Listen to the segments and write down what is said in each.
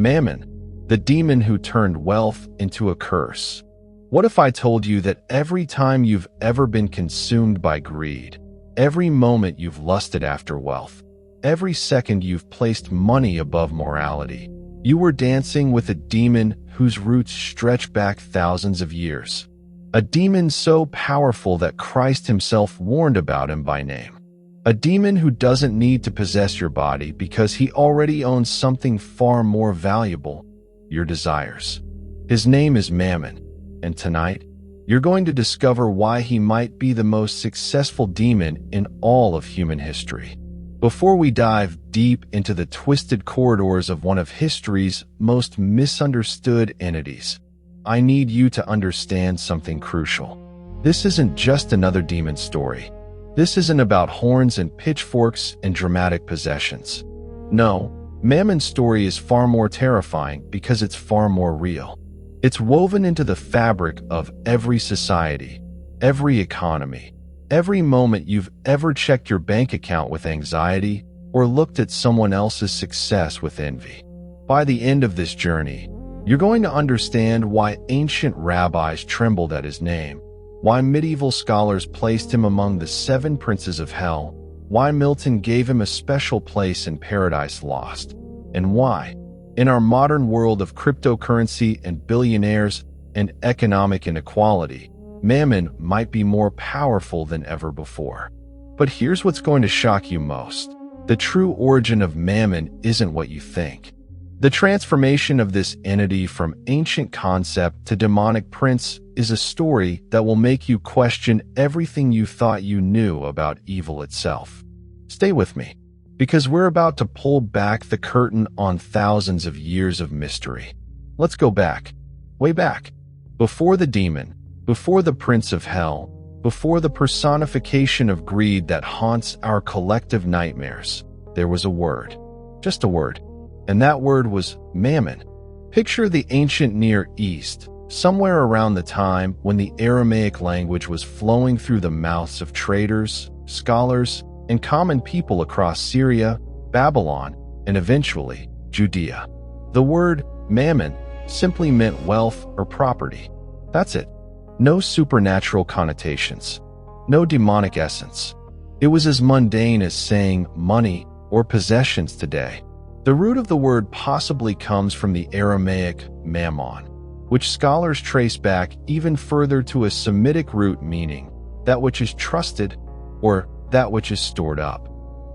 Mammon, the demon who turned wealth into a curse. What if I told you that every time you've ever been consumed by greed, every moment you've lusted after wealth, every second you've placed money above morality, you were dancing with a demon whose roots stretch back thousands of years? A demon so powerful that Christ himself warned about him by name. A demon who doesn't need to possess your body because he already owns something far more valuable: your desires. His name is Mammon, and tonight, you're going to discover why he might be the most successful demon in all of human history. Before we dive deep into the twisted corridors of one of history's most misunderstood entities, I need you to understand something crucial. This isn't just another demon story. This isn't about horns and pitchforks and dramatic possessions. No, Mammon's story is far more terrifying because it's far more real. It's woven into the fabric of every society, every economy, every moment you've ever checked your bank account with anxiety or looked at someone else's success with envy. By the end of this journey, you're going to understand why ancient rabbis trembled at his name, why medieval scholars placed him among the 7 princes of hell, why Milton gave him a special place in Paradise Lost, and why, in our modern world of cryptocurrency and billionaires and economic inequality, Mammon might be more powerful than ever before. But here's what's going to shock you most. The true origin of Mammon isn't what you think. The transformation of this entity from ancient concept to demonic prince is a story that will make you question everything you thought you knew about evil itself. Stay with me, because we're about to pull back the curtain on thousands of years of mystery. Let's go back, way back, before the demon, before the prince of hell, before the personification of greed that haunts our collective nightmares. There was a word, just a word, and that word was Mammon. Picture the ancient Near East, somewhere around the time when the Aramaic language was flowing through the mouths of traders, scholars, and common people across Syria, Babylon, and eventually Judea. The word Mammon simply meant wealth or property. That's it. No supernatural connotations. No demonic essence. It was as mundane as saying money or possessions today. The root of the word possibly comes from the Aramaic Mammon, which scholars trace back even further to a Semitic root meaning that which is trusted or that which is stored up.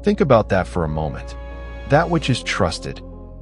Think about that for a moment. That which is trusted.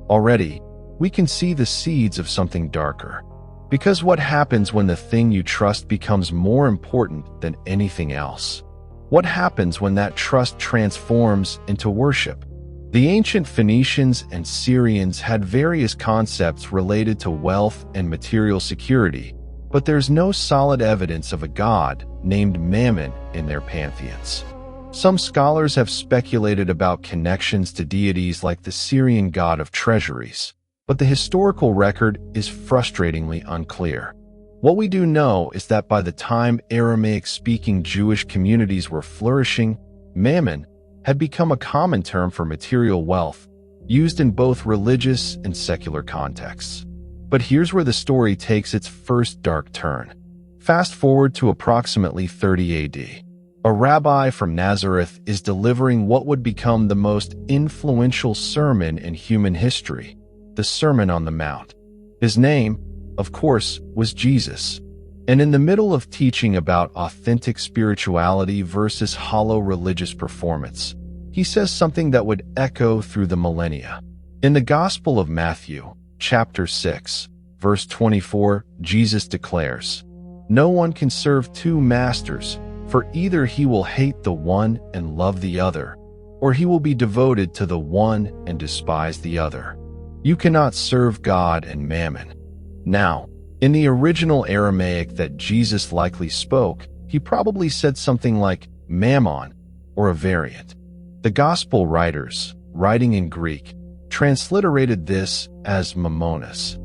Already, we can see the seeds of something darker. Because what happens when the thing you trust becomes more important than anything else? What happens when that trust transforms into worship? The ancient Phoenicians and Syrians had various concepts related to wealth and material security, but there's no solid evidence of a god named Mammon in their pantheons. Some scholars have speculated about connections to deities like the Syrian god of treasuries, but the historical record is frustratingly unclear. What we do know is that by the time Aramaic-speaking Jewish communities were flourishing, Mammon had become a common term for material wealth, used in both religious and secular contexts. But here's where the story takes its first dark turn. Fast forward to approximately 30 AD. A rabbi from Nazareth is delivering what would become the most influential sermon in human history, the Sermon on the Mount. His name, of course, was Jesus. And in the middle of teaching about authentic spirituality versus hollow religious performance, he says something that would echo through the millennia. In the Gospel of Matthew, chapter 6, verse 24, Jesus declares, "No one can serve 2 masters, for either he will hate the one and love the other, or he will be devoted to the one and despise the other. You cannot serve God and Mammon." Now, in the original Aramaic that Jesus likely spoke, he probably said something like Mammon or a variant. The Gospel writers, writing in Greek, transliterated this as Mammonas.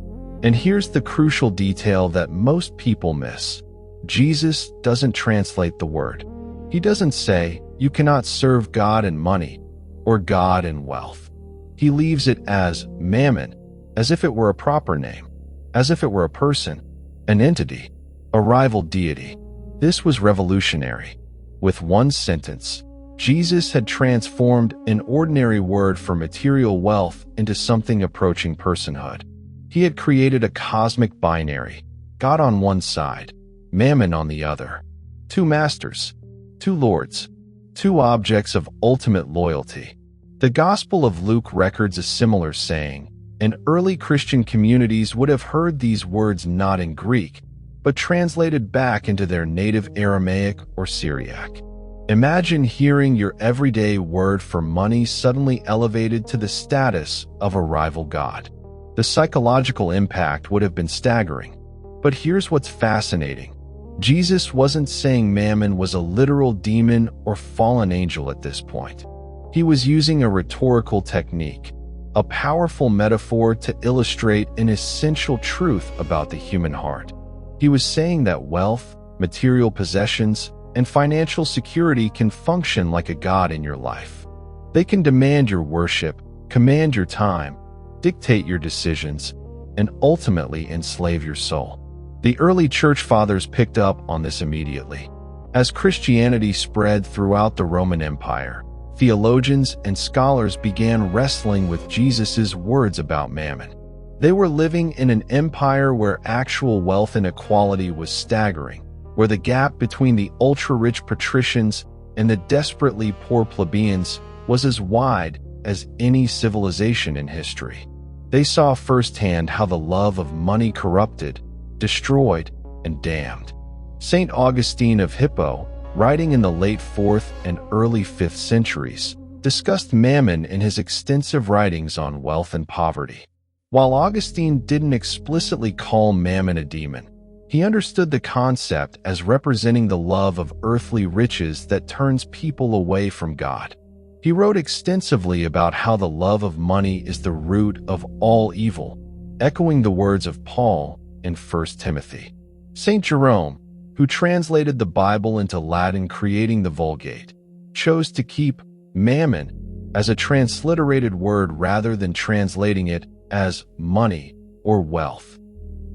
And here's the crucial detail that most people miss. Jesus doesn't translate the word. He doesn't say, "You cannot serve God and money," or "God and wealth." He leaves it as Mammon, as if it were a proper name, as if it were a person, an entity, a rival deity. This was revolutionary. With one sentence, Jesus had transformed an ordinary word for material wealth into something approaching personhood. He had created a cosmic binary, God on one side, Mammon on the other. Two masters, two lords, two objects of ultimate loyalty. The Gospel of Luke records a similar saying, and early Christian communities would have heard these words not in Greek, but translated back into their native Aramaic or Syriac. Imagine hearing your everyday word for money suddenly elevated to the status of a rival god. The psychological impact would have been staggering. But here's what's fascinating. Jesus wasn't saying Mammon was a literal demon or fallen angel at this point. He was using a rhetorical technique, a powerful metaphor to illustrate an essential truth about the human heart. He was saying that wealth, material possessions, and financial security can function like a god in your life. They can demand your worship, command your time, dictate your decisions, and ultimately enslave your soul. The early church fathers picked up on this immediately. As Christianity spread throughout the Roman Empire, theologians and scholars began wrestling with Jesus' words about Mammon. They were living in an empire where actual wealth inequality was staggering, where the gap between the ultra-rich patricians and the desperately poor plebeians was as wide as any civilization in history. They saw firsthand how the love of money corrupted, destroyed, and damned. St. Augustine of Hippo, writing in the late 4th and early 5th centuries, discussed Mammon in his extensive writings on wealth and poverty. While Augustine didn't explicitly call Mammon a demon, he understood the concept as representing the love of earthly riches that turns people away from God. He wrote extensively about how the love of money is the root of all evil, echoing the words of Paul in 1 Timothy. St. Jerome, who translated the Bible into Latin creating the Vulgate, chose to keep mammon as a transliterated word rather than translating it as money or wealth.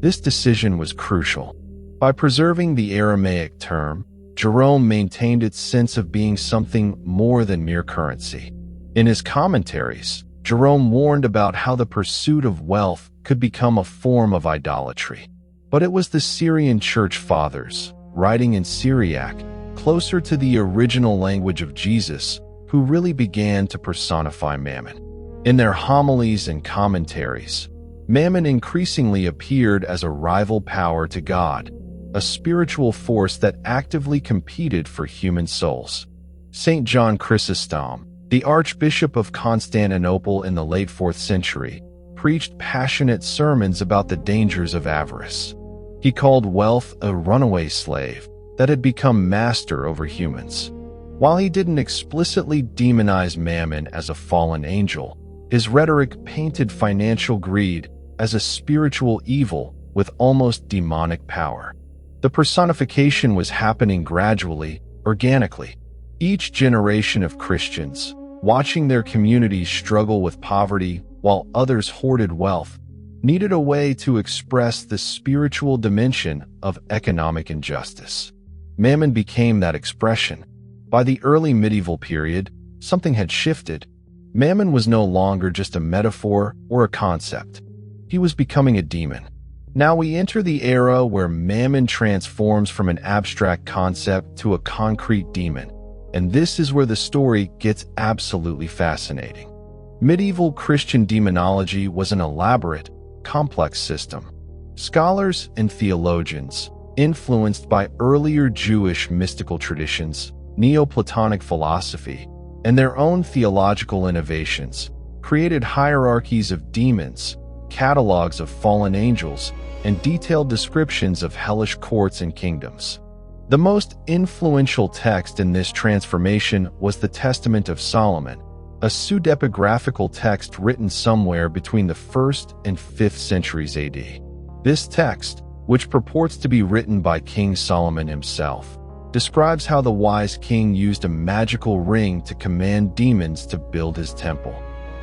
This decision was crucial. By preserving the Aramaic term, Jerome maintained its sense of being something more than mere currency. In his commentaries, Jerome warned about how the pursuit of wealth could become a form of idolatry. But it was the Syrian church fathers, writing in Syriac, closer to the original language of Jesus, who really began to personify Mammon. In their homilies and commentaries, Mammon increasingly appeared as a rival power to God, a spiritual force that actively competed for human souls. St. John Chrysostom, the Archbishop of Constantinople in the late 4th century, preached passionate sermons about the dangers of avarice. He called wealth a runaway slave that had become master over humans. While he didn't explicitly demonize Mammon as a fallen angel, his rhetoric painted financial greed as a spiritual evil with almost demonic power. The personification was happening gradually, organically. Each generation of Christians, watching their communities struggle with poverty while others hoarded wealth, needed a way to express the spiritual dimension of economic injustice. Mammon became that expression. By the early medieval period, something had shifted. Mammon was no longer just a metaphor or a concept. He was becoming a demon. Now we enter the era where Mammon transforms from an abstract concept to a concrete demon, and this is where the story gets absolutely fascinating. Medieval Christian demonology was an elaborate, complex system. Scholars and theologians, influenced by earlier Jewish mystical traditions, Neoplatonic philosophy, and their own theological innovations, created hierarchies of demons, catalogs of fallen angels, and detailed descriptions of hellish courts and kingdoms. The most influential text in this transformation was the Testament of Solomon, a pseudepigraphical text written somewhere between the 1st and 5th centuries AD. This text, which purports to be written by King Solomon himself, describes how the wise king used a magical ring to command demons to build his temple.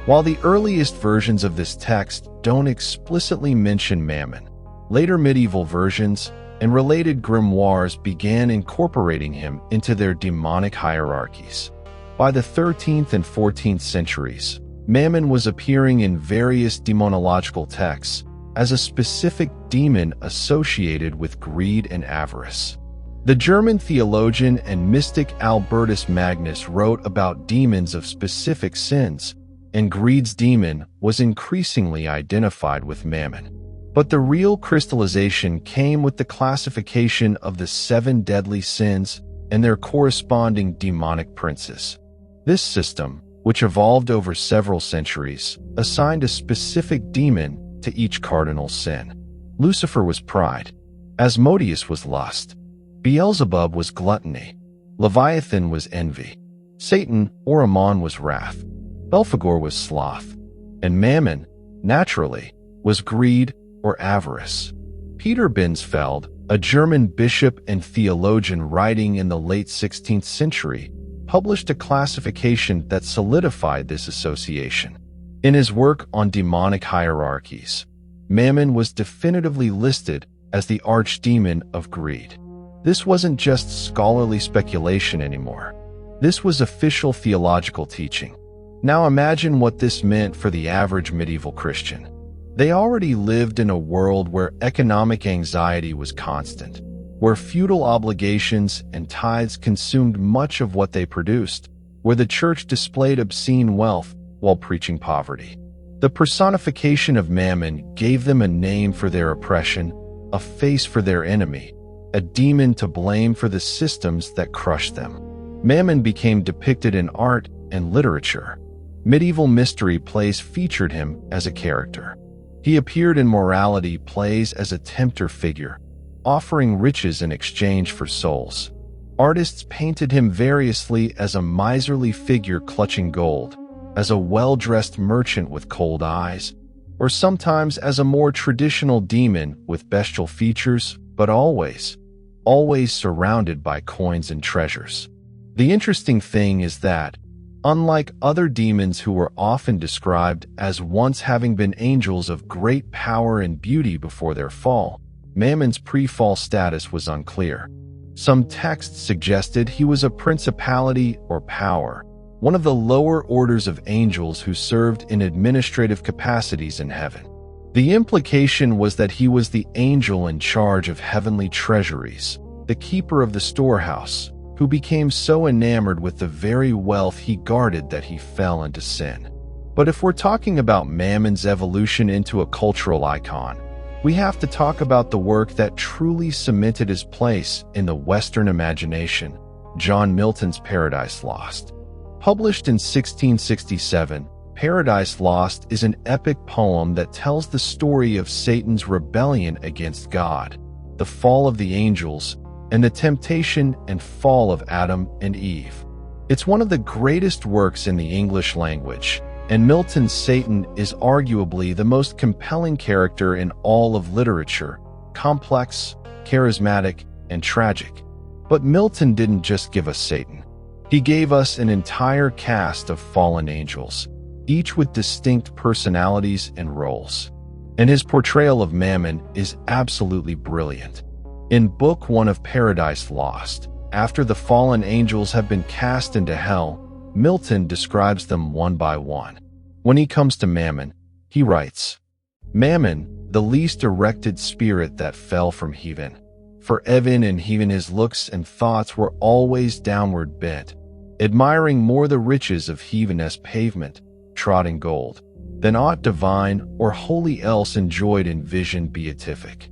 While the earliest versions of this text don't explicitly mention Mammon, later medieval versions and related grimoires began incorporating him into their demonic hierarchies. By the 13th and 14th centuries, Mammon was appearing in various demonological texts as a specific demon associated with greed and avarice. The German theologian and mystic Albertus Magnus wrote about demons of specific sins, and greed's demon was increasingly identified with Mammon. But the real crystallization came with the classification of the 7 deadly sins and their corresponding demonic princes. This system, which evolved over several centuries, assigned a specific demon to each cardinal sin. Lucifer was pride. Asmodeus was lust. Beelzebub was gluttony. Leviathan was envy. Satan, or Ammon, was wrath. Belphegor was sloth. And Mammon, naturally, was greed or avarice. Peter Binsfeld, a German bishop and theologian writing in the late 16th century, published a classification that solidified this association. In his work on demonic hierarchies, Mammon was definitively listed as the archdemon of greed. This wasn't just scholarly speculation anymore. This was official theological teaching. Now imagine what this meant for the average medieval Christian. They already lived in a world where economic anxiety was constant, where feudal obligations and tithes consumed much of what they produced, where the church displayed obscene wealth while preaching poverty. The personification of Mammon gave them a name for their oppression, a face for their enemy, a demon to blame for the systems that crushed them. Mammon became depicted in art and literature. Medieval mystery plays featured him as a character. He appeared in morality plays as a tempter figure, offering riches in exchange for souls. Artists painted him variously as a miserly figure clutching gold, as a well-dressed merchant with cold eyes, or sometimes as a more traditional demon with bestial features, but always surrounded by coins and treasures. The interesting thing is that, unlike other demons who were often described as once having been angels of great power and beauty before their fall, Mammon's pre-fall status was unclear. Some texts suggested he was a principality or power, one of the lower orders of angels who served in administrative capacities in heaven. The implication was that he was the angel in charge of heavenly treasuries, the keeper of the storehouse, who became so enamored with the very wealth he guarded that he fell into sin. But if we're talking about Mammon's evolution into a cultural icon, we have to talk about the work that truly cemented his place in the Western imagination, John Milton's Paradise Lost. Published in 1667, Paradise Lost is an epic poem that tells the story of Satan's rebellion against God, the fall of the angels, and the temptation and fall of Adam and Eve. It's one of the greatest works in the English language, and Milton's Satan is arguably the most compelling character in all of literature, complex, charismatic, and tragic. But Milton didn't just give us Satan. He gave us an entire cast of fallen angels, each with distinct personalities and roles. And his portrayal of Mammon is absolutely brilliant. In Book 1 of Paradise Lost, after the fallen angels have been cast into hell, Milton describes them one by one. When he comes to Mammon, he writes, "Mammon, the least erected spirit that fell from heaven. For even his looks and thoughts were always downward bent, admiring more the riches of heaven's pavement, trod in gold, than aught divine or holy else enjoyed in vision beatific."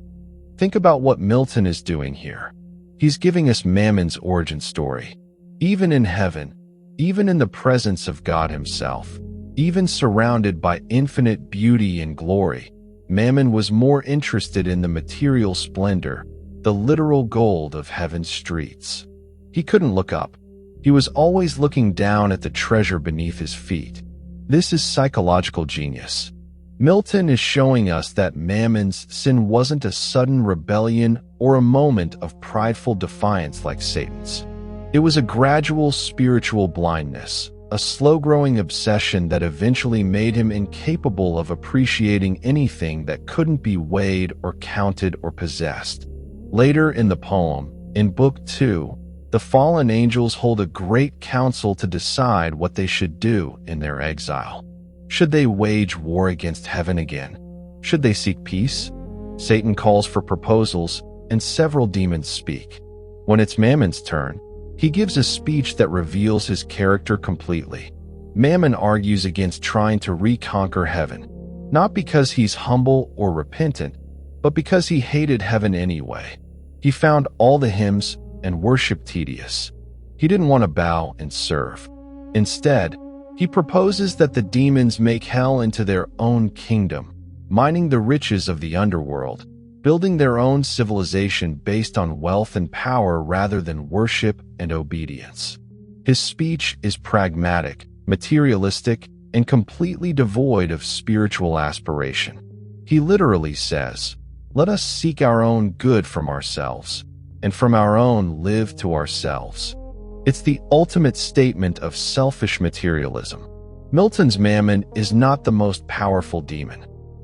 Think about what Milton is doing here. He's giving us Mammon's origin story. Even in heaven, even in the presence of God himself, even surrounded by infinite beauty and glory, Mammon was more interested in the material splendor, the literal gold of heaven's streets. He couldn't look up. He was always looking down at the treasure beneath his feet. This is psychological genius. Milton is showing us that Mammon's sin wasn't a sudden rebellion or a moment of prideful defiance like Satan's. It was a gradual spiritual blindness, a slow-growing obsession that eventually made him incapable of appreciating anything that couldn't be weighed or counted or possessed. Later in the poem, in Book 2, the fallen angels hold a great council to decide what they should do in their exile. Should they wage war against heaven again? Should they seek peace? Satan calls for proposals, and several demons speak. When it's Mammon's turn, he gives a speech that reveals his character completely. Mammon argues against trying to reconquer heaven, not because he's humble or repentant, but because he hated heaven anyway. He found all the hymns and worship tedious. He didn't want to bow and serve. Instead, he proposes that the demons make hell into their own kingdom, mining the riches of the underworld, building their own civilization based on wealth and power rather than worship and obedience. His speech is pragmatic, materialistic, and completely devoid of spiritual aspiration. He literally says, "Let us seek our own good from ourselves, and from our own live to ourselves." It's the ultimate statement of selfish materialism. Milton's Mammon is not the most powerful demon.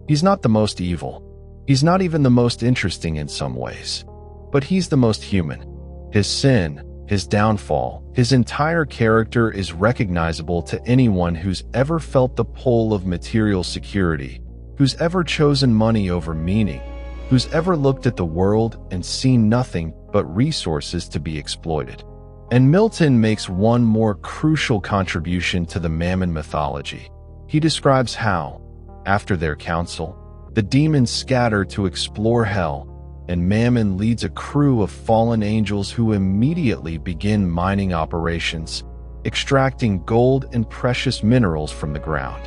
He's not the most evil. He's not even the most interesting in some ways. But he's the most human. His sin, his downfall, his entire character is recognizable to anyone who's ever felt the pull of material security, who's ever chosen money over meaning, who's ever looked at the world and seen nothing but resources to be exploited. And Milton makes one more crucial contribution to the Mammon mythology. He describes how, after their council, the demons scatter to explore hell, and Mammon leads a crew of fallen angels who immediately begin mining operations, extracting gold and precious minerals from the ground.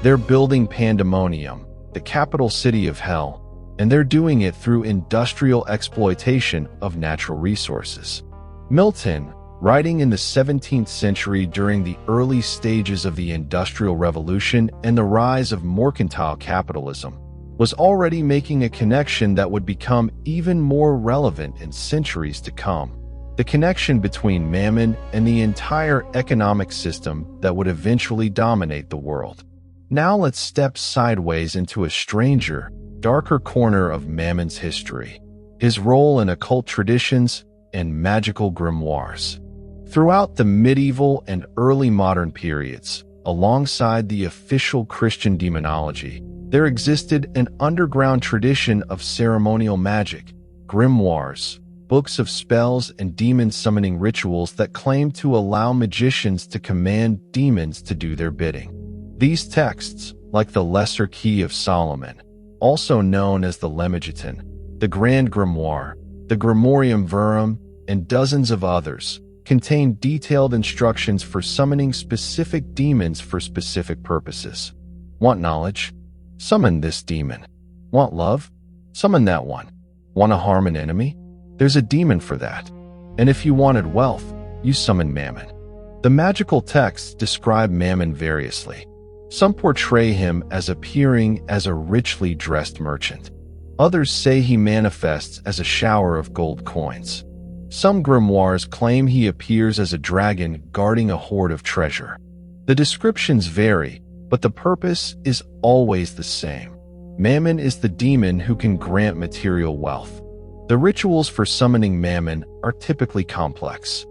They're building Pandemonium, the capital city of hell, and they're doing it through industrial exploitation of natural resources. Milton, writing in the 17th century during the early stages of the Industrial Revolution and the rise of mercantile capitalism, was already making a connection that would become even more relevant in centuries to come. The connection between Mammon and the entire economic system that would eventually dominate the world. Now let's step sideways into a stranger, darker corner of Mammon's history, his role in occult traditions and magical grimoires. Throughout the medieval and early modern periods, alongside the official Christian demonology, there existed an underground tradition of ceremonial magic, grimoires, books of spells and demon-summoning rituals that claimed to allow magicians to command demons to do their bidding. These texts, like the Lesser Key of Solomon, also known as the Lemegeton, the Grand Grimoire, the Grimorium Verum, and dozens of others, contain detailed instructions for summoning specific demons for specific purposes. Want knowledge? Summon this demon. Want love? Summon that one. Want to harm an enemy? There's a demon for that. And if you wanted wealth, you summon Mammon. The magical texts describe Mammon variously. Some portray him as appearing as a richly dressed merchant. Others say he manifests as a shower of gold coins. Some grimoires claim he appears as a dragon guarding a hoard of treasure. The descriptions vary, but the purpose is always the same. Mammon is the demon who can grant material wealth. The rituals for summoning Mammon are typically complex.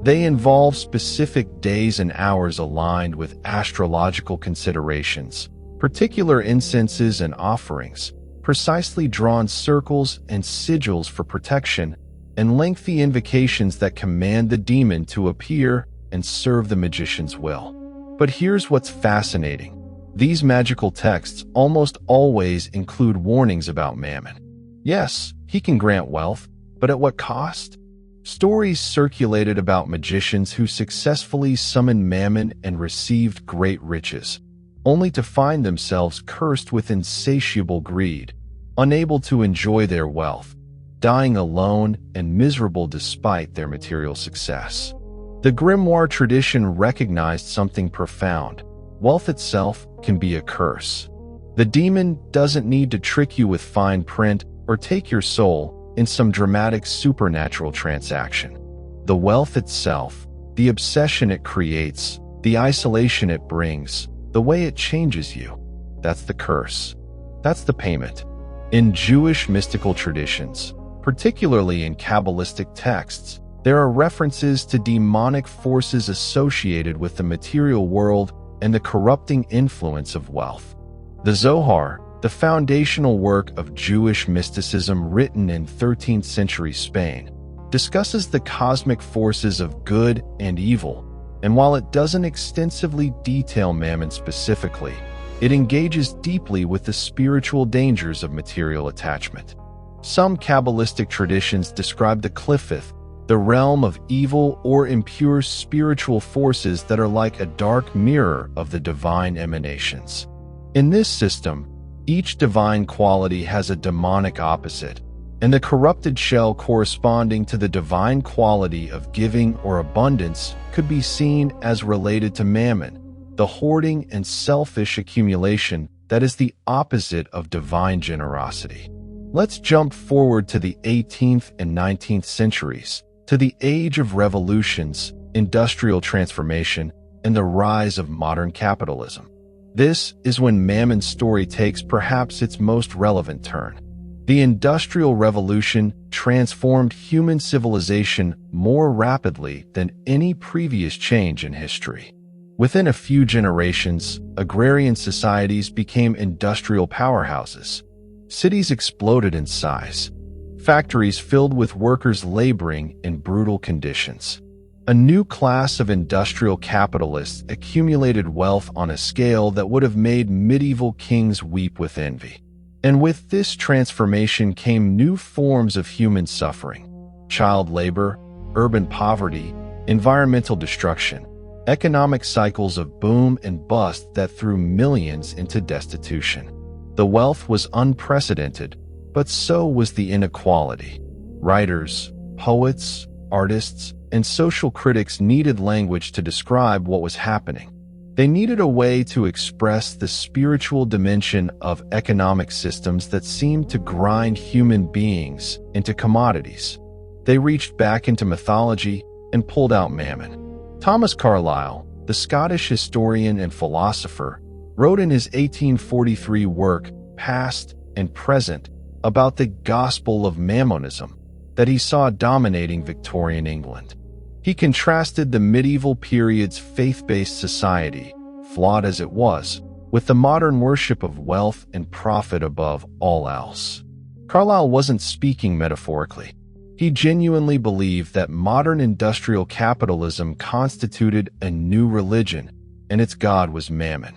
They involve specific days and hours aligned with astrological considerations, particular incenses and offerings, precisely drawn circles and sigils for protection, and lengthy invocations that command the demon to appear and serve the magician's will. But here's what's fascinating. These magical texts almost always include warnings about Mammon. Yes, he can grant wealth, but at what cost? Stories circulated about magicians who successfully summoned Mammon and received great riches, only to find themselves cursed with insatiable greed, unable to enjoy their wealth, dying alone and miserable despite their material success. The grimoire tradition recognized something profound. Wealth itself can be a curse. The demon doesn't need to trick you with fine print or take your soul in some dramatic supernatural transaction. The wealth itself, the obsession it creates, the isolation it brings, the way it changes you. That's the curse. That's the payment. In Jewish mystical traditions, particularly in Kabbalistic texts, there are references to demonic forces associated with the material world and the corrupting influence of wealth. The Zohar, the foundational work of Jewish mysticism written in 13th century Spain, discusses the cosmic forces of good and evil, and while it doesn't extensively detail Mammon specifically, it engages deeply with the spiritual dangers of material attachment. Some Kabbalistic traditions describe the Qliphoth, the realm of evil or impure spiritual forces that are like a dark mirror of the divine emanations. In this system, each divine quality has a demonic opposite, and the corrupted shell corresponding to the divine quality of giving or abundance could be seen as related to Mammon, the hoarding and selfish accumulation that is the opposite of divine generosity. Let's jump forward to the 18th and 19th centuries, to the age of revolutions, industrial transformation, and the rise of modern capitalism. This is when Mammon's story takes perhaps its most relevant turn. The Industrial Revolution transformed human civilization more rapidly than any previous change in history. Within a few generations, agrarian societies became industrial powerhouses. Cities exploded in size. Factories filled with workers laboring in brutal conditions. A new class of industrial capitalists accumulated wealth on a scale that would have made medieval kings weep with envy. And with this transformation came new forms of human suffering: child labor, urban poverty, environmental destruction, economic cycles of boom and bust that threw millions into destitution. The wealth was unprecedented, but so was the inequality. Writers, poets, artists, and social critics needed language to describe what was happening. They needed a way to express the spiritual dimension of economic systems that seemed to grind human beings into commodities. They reached back into mythology and pulled out Mammon. Thomas Carlyle, the Scottish historian and philosopher, wrote in his 1843 work, Past and Present, about the gospel of Mammonism that he saw dominating Victorian England. He contrasted the medieval period's faith-based society, flawed as it was, with the modern worship of wealth and profit above all else. Carlyle wasn't speaking metaphorically. He genuinely believed that modern industrial capitalism constituted a new religion, and its god was Mammon.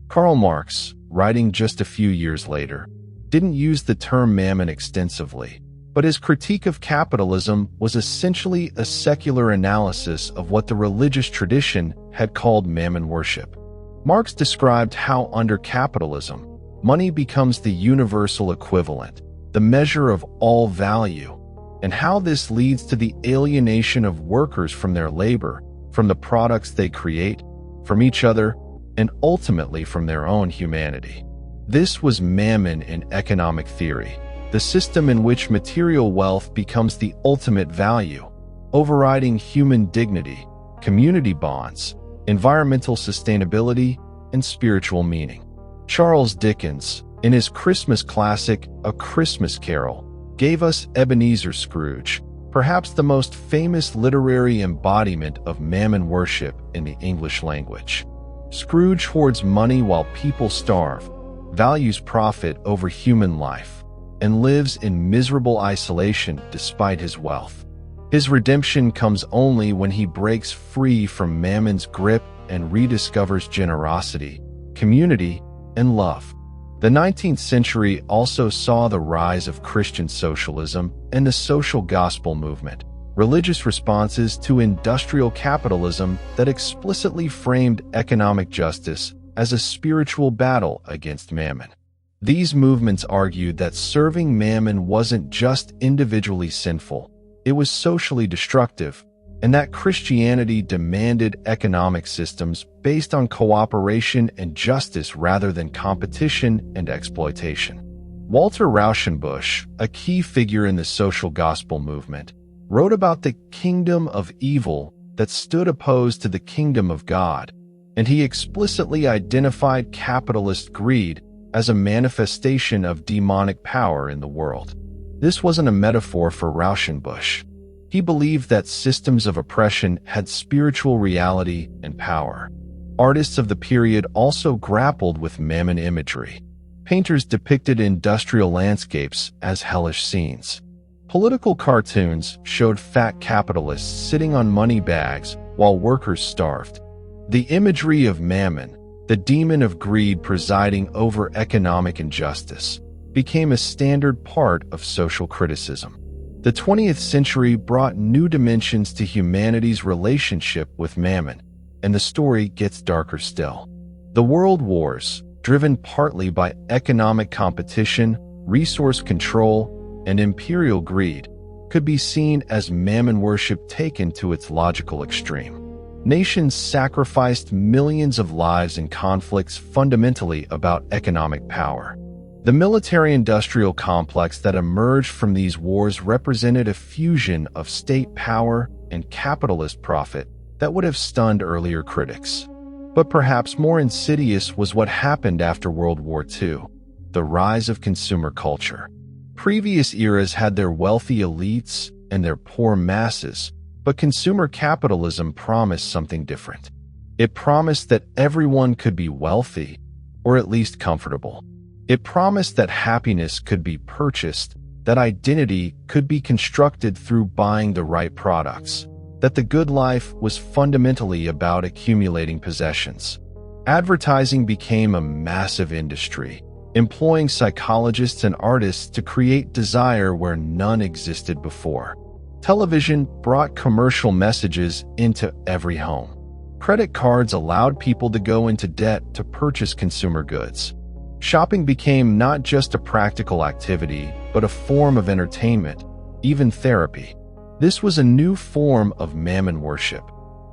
Karl Marx, writing just a few years later, didn't use the term Mammon extensively, but his critique of capitalism was essentially a secular analysis of what the religious tradition had called Mammon worship. Marx described how under capitalism, money becomes the universal equivalent, the measure of all value, and how this leads to the alienation of workers from their labor, from the products they create, from each other, and ultimately from their own humanity. This was Mammon in economic theory, the system in which material wealth becomes the ultimate value, overriding human dignity, community bonds, environmental sustainability, and spiritual meaning. Charles Dickens, in his Christmas classic, A Christmas Carol, gave us Ebenezer Scrooge, perhaps the most famous literary embodiment of Mammon worship in the English language. Scrooge hoards money while people starve, values profit over human life, and lives in miserable isolation despite his wealth. His redemption comes only when he breaks free from Mammon's grip and rediscovers generosity, community, and love. The 19th century also saw the rise of Christian socialism and the social gospel movement, religious responses to industrial capitalism that explicitly framed economic justice as a spiritual battle against Mammon. These movements argued that serving Mammon wasn't just individually sinful, it was socially destructive, and that Christianity demanded economic systems based on cooperation and justice rather than competition and exploitation. Walter Rauschenbusch, a key figure in the social gospel movement, wrote about the kingdom of evil that stood opposed to the kingdom of God, and he explicitly identified capitalist greed as a manifestation of demonic power in the world. This wasn't a metaphor for Rauschenbusch. He believed that systems of oppression had spiritual reality and power. Artists of the period also grappled with Mammon imagery. Painters depicted industrial landscapes as hellish scenes. Political cartoons showed fat capitalists sitting on money bags while workers starved. The imagery of Mammon, the demon of greed presiding over economic injustice, became a standard part of social criticism. The 20th century brought new dimensions to humanity's relationship with Mammon, and the story gets darker still. The world wars, driven partly by economic competition, resource control, and imperial greed, could be seen as Mammon worship taken to its logical extreme. Nations sacrificed millions of lives in conflicts fundamentally about economic power. The military-industrial complex that emerged from these wars represented a fusion of state power and capitalist profit that would have stunned earlier critics. But perhaps more insidious was what happened after World War II, the rise of consumer culture. Previous eras had their wealthy elites and their poor masses, but consumer capitalism promised something different. It promised that everyone could be wealthy, or at least comfortable. It promised that happiness could be purchased, that identity could be constructed through buying the right products, that the good life was fundamentally about accumulating possessions. Advertising became a massive industry, employing psychologists and artists to create desire where none existed before. Television brought commercial messages into every home. Credit cards allowed people to go into debt to purchase consumer goods. Shopping became not just a practical activity, but a form of entertainment, even therapy. This was a new form of Mammon worship,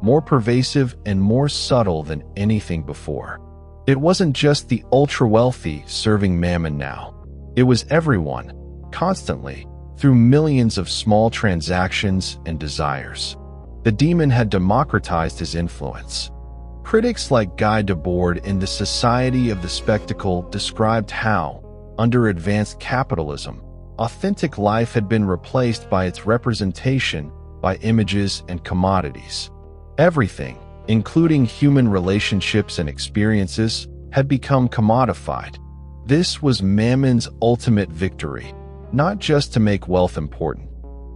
more pervasive and more subtle than anything before. It wasn't just the ultra-wealthy serving Mammon now. It was everyone, constantly, through millions of small transactions and desires. The demon had democratized his influence. Critics like Guy Debord in The Society of the Spectacle described how, under advanced capitalism, authentic life had been replaced by its representation by images and commodities. Everything, including human relationships and experiences, had become commodified. This was Mammon's ultimate victory, not just to make wealth important,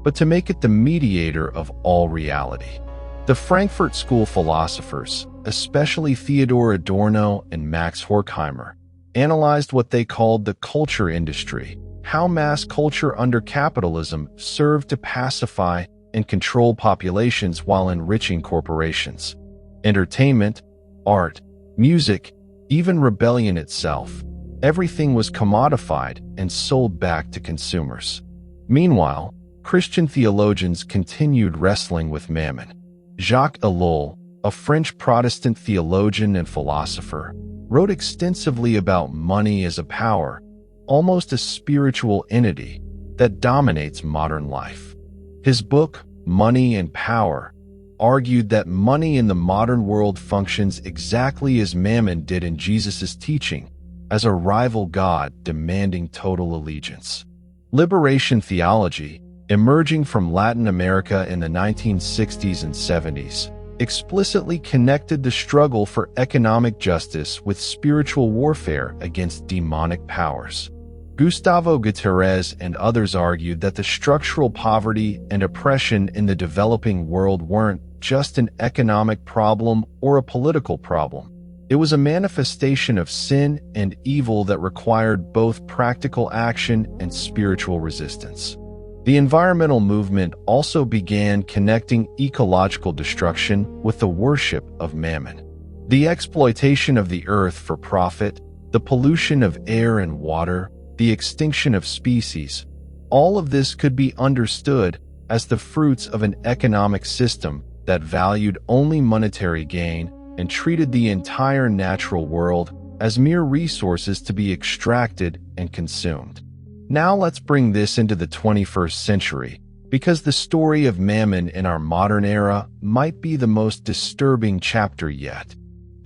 but to make it the mediator of all reality. The Frankfurt School philosophers, especially Theodor Adorno and Max Horkheimer, analyzed what they called the culture industry, how mass culture under capitalism served to pacify and control populations while enriching corporations. Entertainment, art, music, even rebellion itself, everything was commodified and sold back to consumers. Meanwhile, Christian theologians continued wrestling with Mammon. Jacques Ellul, a French Protestant theologian and philosopher, wrote extensively about money as a power, almost a spiritual entity, that dominates modern life. His book, Money and Power, argued that money in the modern world functions exactly as Mammon did in Jesus' teaching, as a rival god demanding total allegiance. Liberation theology, emerging from Latin America in the 1960s and 70s, explicitly connected the struggle for economic justice with spiritual warfare against demonic powers. Gustavo Gutierrez and others argued that the structural poverty and oppression in the developing world weren't just an economic problem or a political problem. It was a manifestation of sin and evil that required both practical action and spiritual resistance. The environmental movement also began connecting ecological destruction with the worship of Mammon. The exploitation of the earth for profit, the pollution of air and water, the extinction of species, all of this could be understood as the fruits of an economic system that valued only monetary gain and treated the entire natural world as mere resources to be extracted and consumed. Now let's bring this into the 21st century, because the story of Mammon in our modern era might be the most disturbing chapter yet.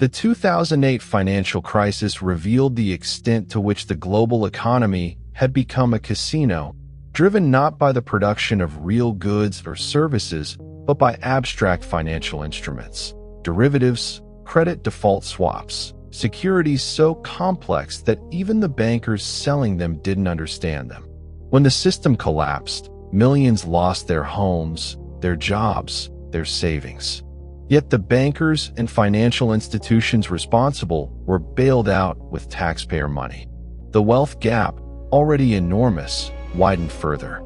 The 2008 financial crisis revealed the extent to which the global economy had become a casino, driven not by the production of real goods or services, but by abstract financial instruments, derivatives, credit default swaps, securities so complex that even the bankers selling them didn't understand them. When the system collapsed, millions lost their homes, their jobs, their savings. Yet the bankers and financial institutions responsible were bailed out with taxpayer money. The wealth gap, already enormous, widened further.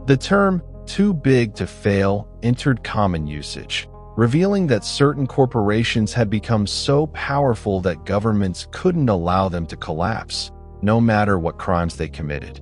The term "too big to fail" entered common usage, revealing that certain corporations had become so powerful that governments couldn't allow them to collapse, no matter what crimes they committed.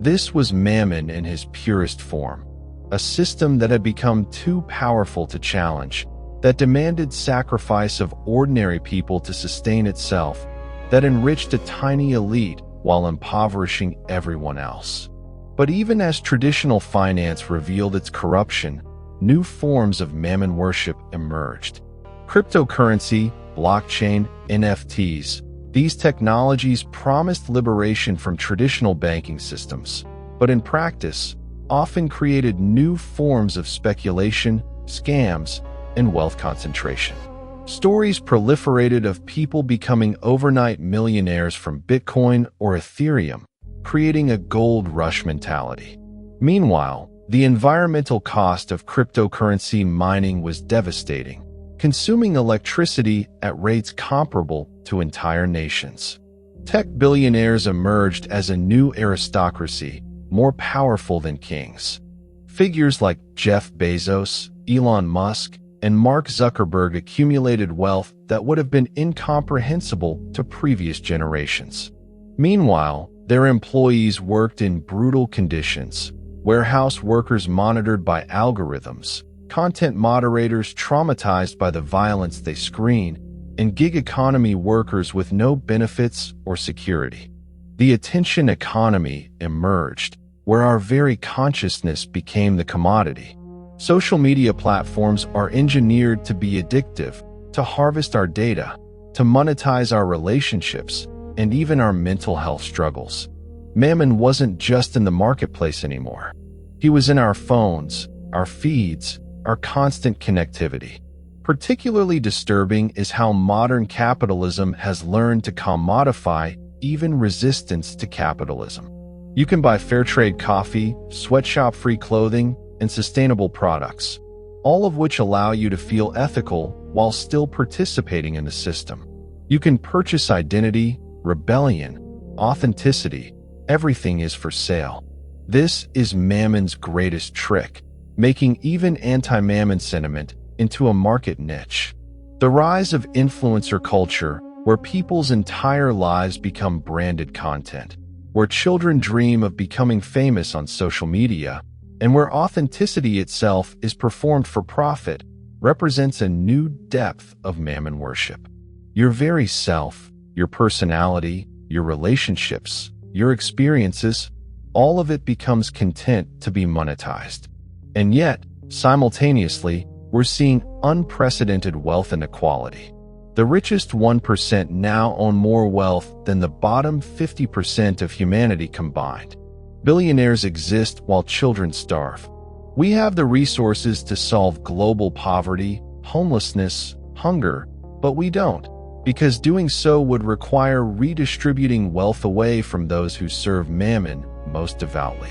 This was Mammon in his purest form, a system that had become too powerful to challenge, that demanded sacrifice of ordinary people to sustain itself, that enriched a tiny elite while impoverishing everyone else. But even as traditional finance revealed its corruption, new forms of Mammon worship emerged. Cryptocurrency, blockchain, NFTs, these technologies promised liberation from traditional banking systems, but in practice, often created new forms of speculation, scams, and wealth concentration. Stories proliferated of people becoming overnight millionaires from Bitcoin or Ethereum, creating a gold rush mentality. Meanwhile, the environmental cost of cryptocurrency mining was devastating, consuming electricity at rates comparable to entire nations. Tech billionaires emerged as a new aristocracy, more powerful than kings. Figures like Jeff Bezos, Elon Musk, and Mark Zuckerberg accumulated wealth that would have been incomprehensible to previous generations. Meanwhile, their employees worked in brutal conditions, warehouse workers monitored by algorithms, content moderators traumatized by the violence they screen, and gig economy workers with no benefits or security. The attention economy emerged, where our very consciousness became the commodity. Social media platforms are engineered to be addictive, to harvest our data, to monetize our relationships, and even our mental health struggles. Mammon wasn't just in the marketplace anymore. He was in our phones, our feeds, our constant connectivity. Particularly disturbing is how modern capitalism has learned to commodify even resistance to capitalism. You can buy fair trade coffee, sweatshop-free clothing, and sustainable products, all of which allow you to feel ethical while still participating in the system. You can purchase identity, rebellion, authenticity. Everything is for sale. This is Mammon's greatest trick, making even anti-Mammon sentiment into a market niche. The rise of influencer culture, where people's entire lives become branded content, where children dream of becoming famous on social media, and where authenticity itself is performed for profit, represents a new depth of Mammon worship. Your very self, your personality, your relationships, your experiences, all of it becomes content to be monetized. And yet, simultaneously, we're seeing unprecedented wealth inequality. The richest 1% now own more wealth than the bottom 50% of humanity combined. Billionaires exist while children starve. We have the resources to solve global poverty, homelessness, hunger, but we don't, because doing so would require redistributing wealth away from those who serve Mammon most devoutly.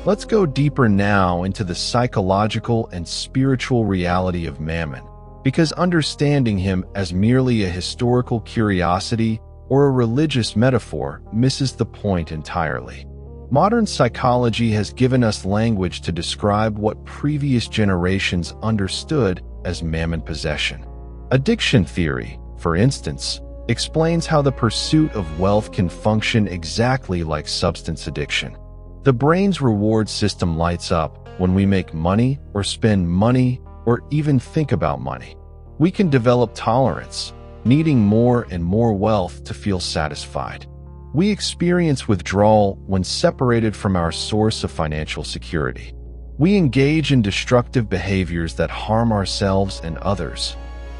Let's go deeper now into the psychological and spiritual reality of Mammon, because understanding him as merely a historical curiosity or a religious metaphor misses the point entirely. Modern psychology has given us language to describe what previous generations understood as Mammon possession. Addiction theory, for instance, explains how the pursuit of wealth can function exactly like substance addiction. The brain's reward system lights up when we make money or spend money or even think about money. We can develop tolerance, needing more and more wealth to feel satisfied. We experience withdrawal when separated from our source of financial security. We engage in destructive behaviors that harm ourselves and others.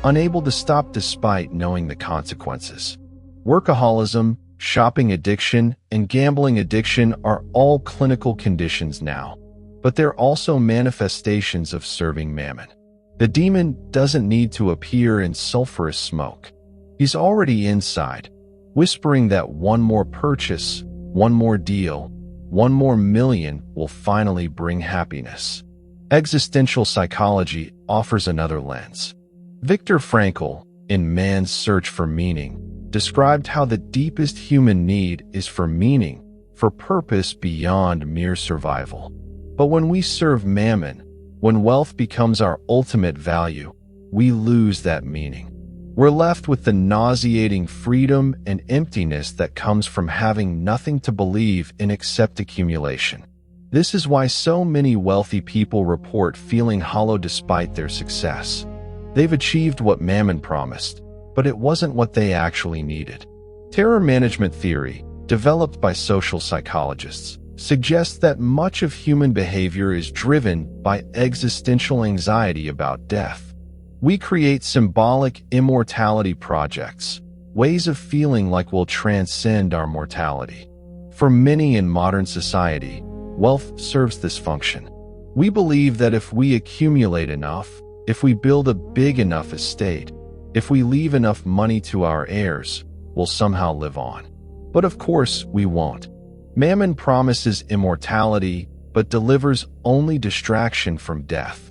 unable to stop despite knowing the consequences. Workaholism, shopping addiction, and gambling addiction are all clinical conditions now, but they're also manifestations of serving Mammon. The demon doesn't need to appear in sulfurous smoke. He's already inside, whispering that one more purchase, one more deal, one more million will finally bring happiness. Existential psychology offers another lens. Viktor Frankl, in Man's Search for Meaning, described how the deepest human need is for meaning, for purpose beyond mere survival. But when we serve Mammon, when wealth becomes our ultimate value, we lose that meaning. We're left with the nauseating freedom and emptiness that comes from having nothing to believe in except accumulation. This is why so many wealthy people report feeling hollow despite their success. They've achieved what Mammon promised, but it wasn't what they actually needed. Terror management theory, developed by social psychologists, suggests that much of human behavior is driven by existential anxiety about death. We create symbolic immortality projects, ways of feeling like we'll transcend our mortality. For many in modern society, wealth serves this function. We believe that if we accumulate enough, if we build a big enough estate, if we leave enough money to our heirs, we'll somehow live on. But of course, we won't. Mammon promises immortality, but delivers only distraction from death.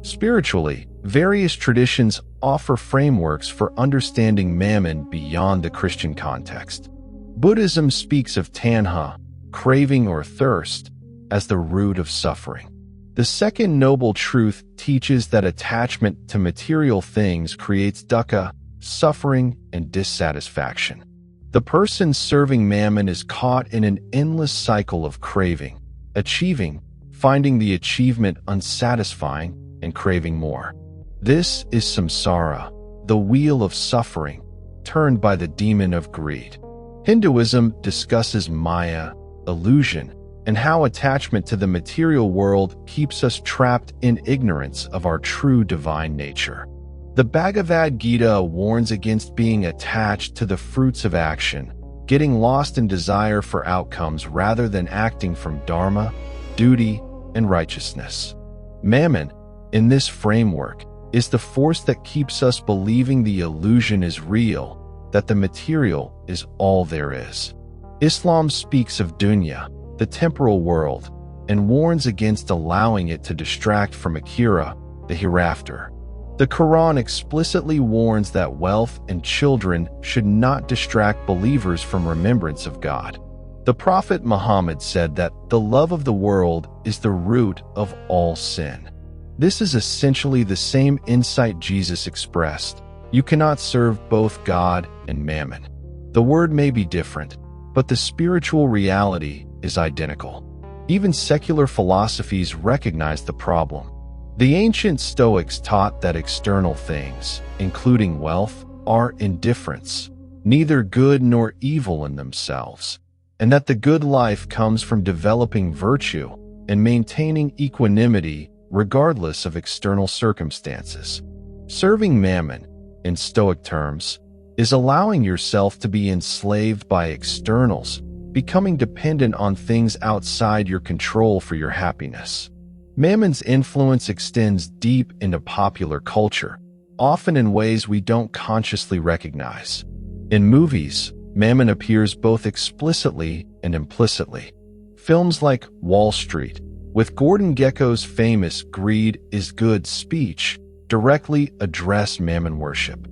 Spiritually, various traditions offer frameworks for understanding Mammon beyond the Christian context. Buddhism speaks of tanha, craving or thirst, as the root of suffering. The second noble truth teaches that attachment to material things creates dukkha, suffering, and dissatisfaction. The person serving Mammon is caught in an endless cycle of craving, achieving, finding the achievement unsatisfying, and craving more. This is samsara, the wheel of suffering, turned by the demon of greed. Hinduism discusses maya, illusion, and how attachment to the material world keeps us trapped in ignorance of our true divine nature. The Bhagavad Gita warns against being attached to the fruits of action, getting lost in desire for outcomes rather than acting from dharma, duty, and righteousness. Mammon, in this framework, is the force that keeps us believing the illusion is real, that the material is all there is. Islam speaks of dunya, the temporal world, and warns against allowing it to distract from akhira, the hereafter. The Quran explicitly warns that wealth and children should not distract believers from remembrance of God. The Prophet Muhammad said that the love of the world is the root of all sin. This is essentially the same insight Jesus expressed. You cannot serve both God and Mammon. The word may be different, but the spiritual reality is identical. Even secular philosophies recognize the problem. The ancient Stoics taught that external things, including wealth, are indifferents, neither good nor evil in themselves, and that the good life comes from developing virtue and maintaining equanimity regardless of external circumstances. Serving Mammon, in Stoic terms, is allowing yourself to be enslaved by externals, becoming dependent on things outside your control for your happiness. Mammon's influence extends deep into popular culture, often in ways we don't consciously recognize. In movies, Mammon appears both explicitly and implicitly. Films like Wall Street, with Gordon Gekko's famous "Greed is Good" speech, directly address Mammon worship.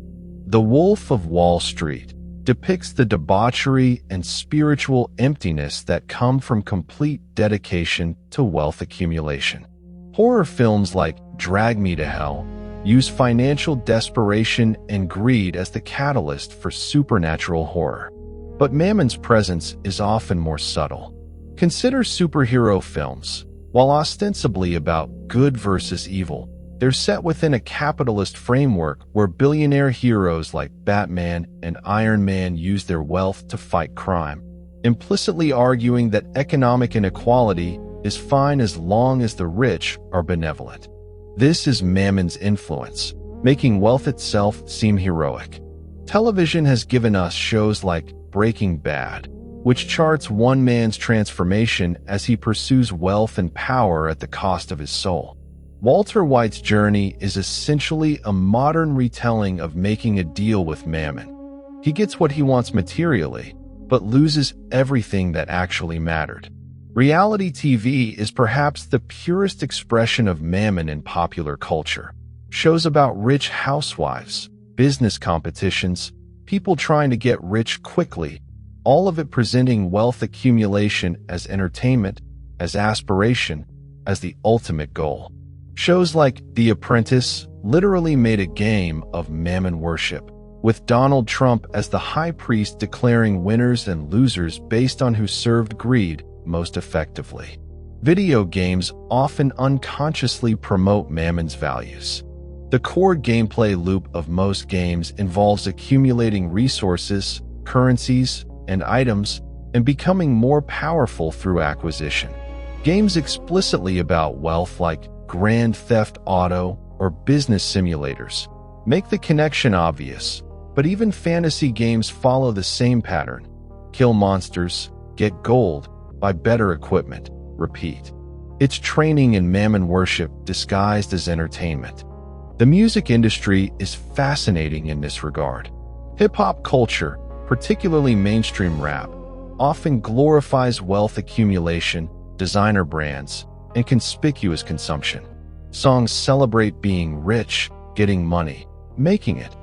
The Wolf of Wall Street depicts the debauchery and spiritual emptiness that come from complete dedication to wealth accumulation. Horror films like Drag Me to Hell use financial desperation and greed as the catalyst for supernatural horror. But Mammon's presence is often more subtle. Consider superhero films. While ostensibly about good versus evil, they're set within a capitalist framework where billionaire heroes like Batman and Iron Man use their wealth to fight crime, implicitly arguing that economic inequality is fine as long as the rich are benevolent. This is Mammon's influence, making wealth itself seem heroic. Television has given us shows like Breaking Bad, which charts one man's transformation as he pursues wealth and power at the cost of his soul. Walter White's journey is essentially a modern retelling of making a deal with Mammon. He gets what he wants materially, but loses everything that actually mattered. Reality TV is perhaps the purest expression of Mammon in popular culture. Shows about rich housewives, business competitions, people trying to get rich quickly, all of it presenting wealth accumulation as entertainment, as aspiration, as the ultimate goal. Shows like The Apprentice literally made a game of Mammon worship, with Donald Trump as the high priest declaring winners and losers based on who served greed most effectively. Video games often unconsciously promote Mammon's values. The core gameplay loop of most games involves accumulating resources, currencies, and items, and becoming more powerful through acquisition. Games explicitly about wealth like Grand Theft Auto or business simulators make the connection obvious, but even fantasy games follow the same pattern. Kill monsters, get gold, buy better equipment, repeat. It's training in Mammon worship disguised as entertainment. The music industry is fascinating in this regard. Hip-hop culture, particularly mainstream rap, often glorifies wealth accumulation, designer brands, and conspicuous consumption. Songs celebrate being rich, getting money, making it.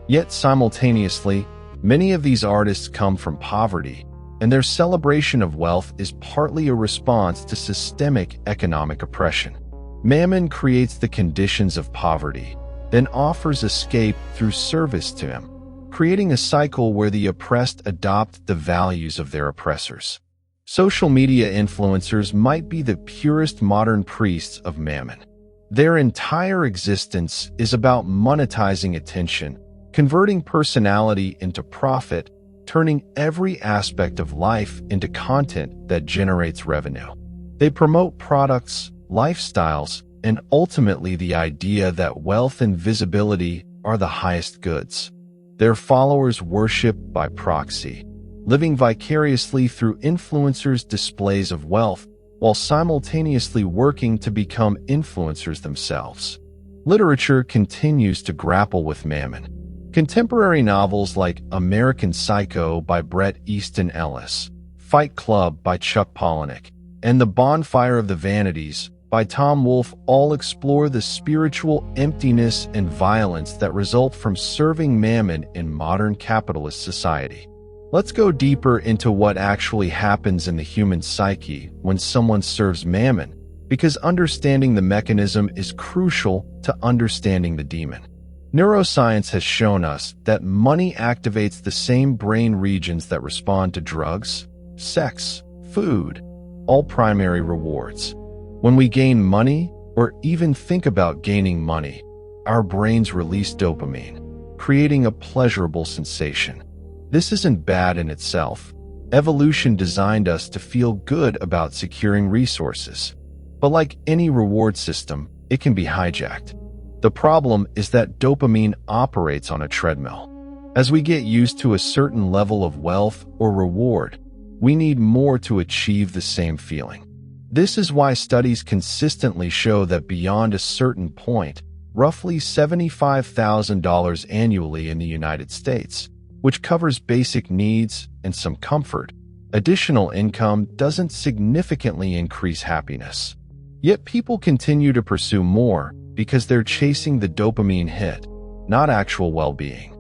Yet simultaneously, many of these artists come from poverty, and their celebration of wealth is partly a response to systemic economic oppression. Mammon creates the conditions of poverty, then offers escape through service to him, creating a cycle where the oppressed adopt the values of their oppressors. Social media influencers might be the purest modern priests of Mammon. Their entire existence is about monetizing attention, converting personality into profit, turning every aspect of life into content that generates revenue. They promote products, lifestyles, and ultimately the idea that wealth and visibility are the highest goods. Their followers worship by proxy, living vicariously through influencers' displays of wealth while simultaneously working to become influencers themselves. Literature continues to grapple with Mammon. Contemporary novels like American Psycho by Bret Easton Ellis, Fight Club by Chuck Palahniuk, and The Bonfire of the Vanities by Tom Wolfe all explore the spiritual emptiness and violence that result from serving Mammon in modern capitalist society. Let's go deeper into what actually happens in the human psyche when someone serves Mammon, because understanding the mechanism is crucial to understanding the demon. Neuroscience has shown us that money activates the same brain regions that respond to drugs, sex, food, all primary rewards. When we gain money, or even think about gaining money, our brains release dopamine, creating a pleasurable sensation. This isn't bad in itself. Evolution designed us to feel good about securing resources. But like any reward system, it can be hijacked. The problem is that dopamine operates on a treadmill. As we get used to a certain level of wealth or reward, we need more to achieve the same feeling. This is why studies consistently show that beyond a certain point, roughly $75,000 annually in the United States, which covers basic needs and some comfort, additional income doesn't significantly increase happiness. Yet people continue to pursue more because they're chasing the dopamine hit, not actual well-being.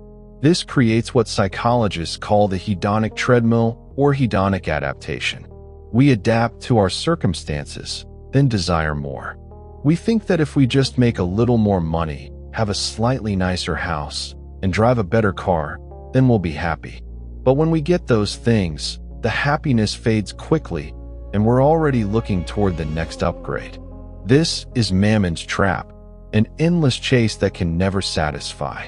This creates what psychologists call the hedonic treadmill or hedonic adaptation. We adapt to our circumstances, then desire more. We think that if we just make a little more money, have a slightly nicer house, and drive a better car, then we'll be happy. But when we get those things, the happiness fades quickly, and we're already looking toward the next upgrade. This is Mammon's trap, an endless chase that can never satisfy.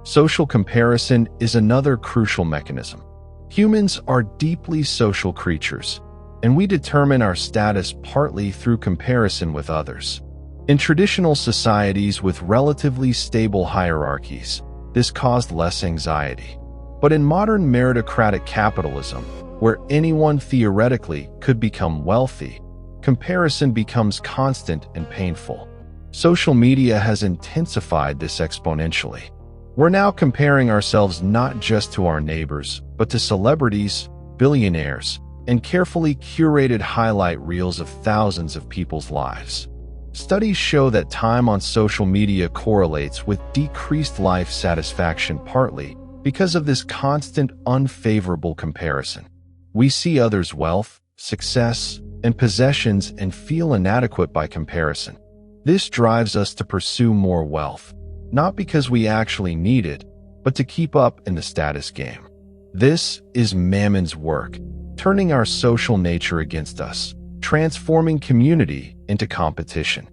Social comparison is another crucial mechanism. Humans are deeply social creatures, and we determine our status partly through comparison with others. In traditional societies with relatively stable hierarchies, this caused less anxiety. But in modern meritocratic capitalism, where anyone theoretically could become wealthy, comparison becomes constant and painful. Social media has intensified this exponentially. We're now comparing ourselves not just to our neighbors, but to celebrities, billionaires, and carefully curated highlight reels of thousands of people's lives. Studies show that time on social media correlates with decreased life satisfaction, partly because of this constant unfavorable comparison. We see others' wealth, success, and possessions and feel inadequate by comparison. This drives us to pursue more wealth, not because we actually need it, but to keep up in the status game. This is Mammon's work, turning our social nature against us, transforming community into competition.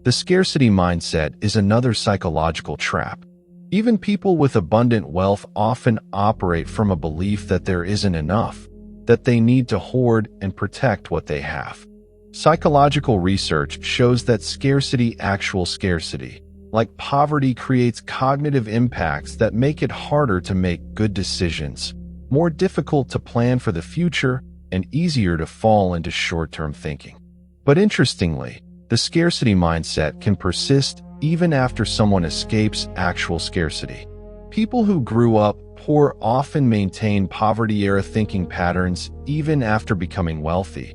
The scarcity mindset is another psychological trap. Even people with abundant wealth often operate from a belief that there isn't enough, that they need to hoard and protect what they have. Psychological research shows that actual scarcity, like poverty, creates cognitive impacts that make it harder to make good decisions, more difficult to plan for the future, and easier to fall into short-term thinking. But interestingly, the scarcity mindset can persist even after someone escapes actual scarcity. People who grew up poor often maintain poverty-era thinking patterns even after becoming wealthy,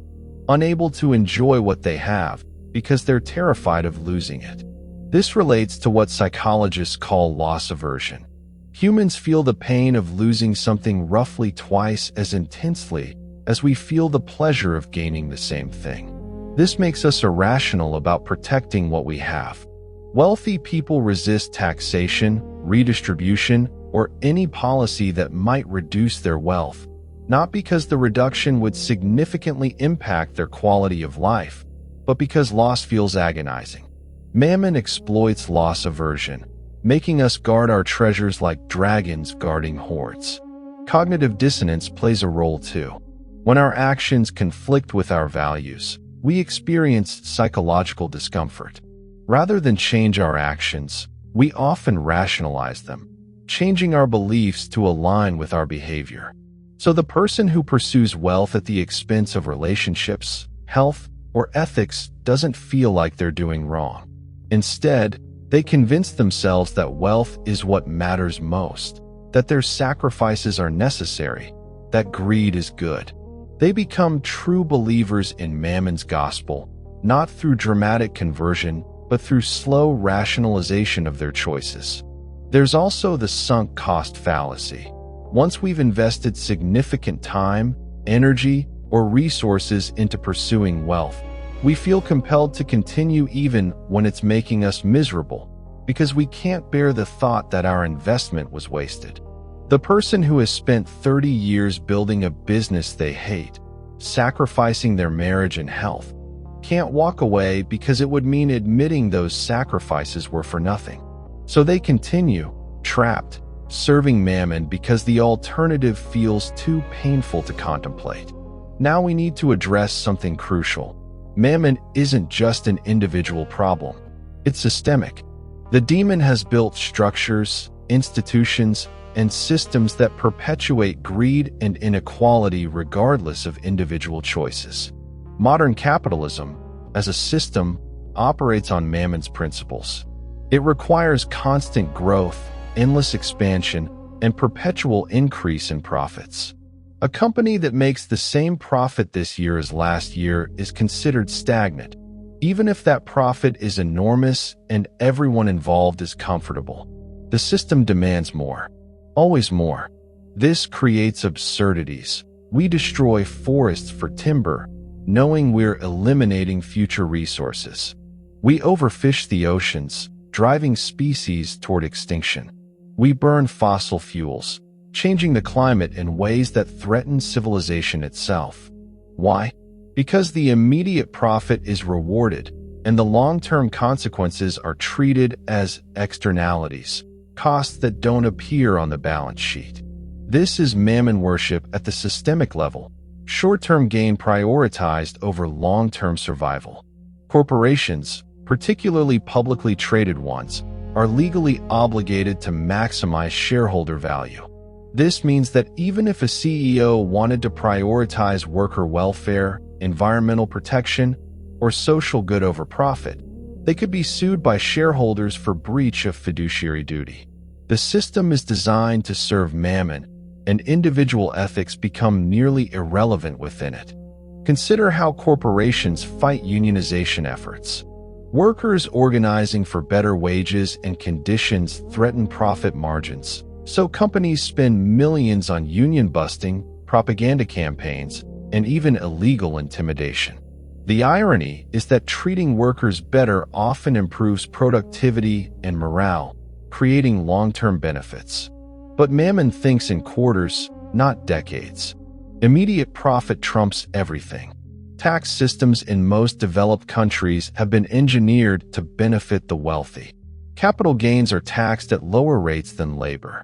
unable to enjoy what they have because they're terrified of losing it. This relates to what psychologists call loss aversion. Humans feel the pain of losing something roughly twice as intensely as we feel the pleasure of gaining the same thing. This makes us irrational about protecting what we have. Wealthy people resist taxation, redistribution, or any policy that might reduce their wealth, not because the reduction would significantly impact their quality of life, but because loss feels agonizing. Mammon exploits loss aversion, making us guard our treasures like dragons guarding hoards. Cognitive dissonance plays a role too. When our actions conflict with our values, we experience psychological discomfort. Rather than change our actions, we often rationalize them, changing our beliefs to align with our behavior. So the person who pursues wealth at the expense of relationships, health, or ethics doesn't feel like they're doing wrong. Instead, they convince themselves that wealth is what matters most, that their sacrifices are necessary, that greed is good. They become true believers in Mammon's gospel, not through dramatic conversion, but through slow rationalization of their choices. There's also the sunk cost fallacy. Once we've invested significant time, energy, or resources into pursuing wealth, we feel compelled to continue even when it's making us miserable, because we can't bear the thought that our investment was wasted. The person who has spent 30 years building a business they hate, sacrificing their marriage and health, can't walk away because it would mean admitting those sacrifices were for nothing. So they continue, trapped, serving Mammon because the alternative feels too painful to contemplate. Now we need to address something crucial. Mammon isn't just an individual problem. It's systemic. The demon has built structures, institutions, and systems that perpetuate greed and inequality regardless of individual choices. Modern capitalism, as a system, operates on Mammon's principles. It requires constant growth, endless expansion, and perpetual increase in profits. A company that makes the same profit this year as last year is considered stagnant, even if that profit is enormous and everyone involved is comfortable. The system demands more. Always more. This creates absurdities. We destroy forests for timber, knowing we're eliminating future resources. We overfish the oceans, driving species toward extinction. We burn fossil fuels, changing the climate in ways that threaten civilization itself. Why? Because the immediate profit is rewarded, and the long-term consequences are treated as externalities, costs that don't appear on the balance sheet. This is Mammon worship at the systemic level, short-term gain prioritized over long-term survival. Corporations, particularly publicly traded ones, are legally obligated to maximize shareholder value. This means that even if a CEO wanted to prioritize worker welfare, environmental protection, or social good over profit, they could be sued by shareholders for breach of fiduciary duty. The system is designed to serve Mammon, and individual ethics become nearly irrelevant within it. Consider how corporations fight unionization efforts. Workers organizing for better wages and conditions threaten profit margins, so companies spend millions on union busting, propaganda campaigns, and even illegal intimidation. The irony is that treating workers better often improves productivity and morale, creating long-term benefits. But Mammon thinks in quarters, not decades. Immediate profit trumps everything. Tax systems in most developed countries have been engineered to benefit the wealthy. Capital gains are taxed at lower rates than labor.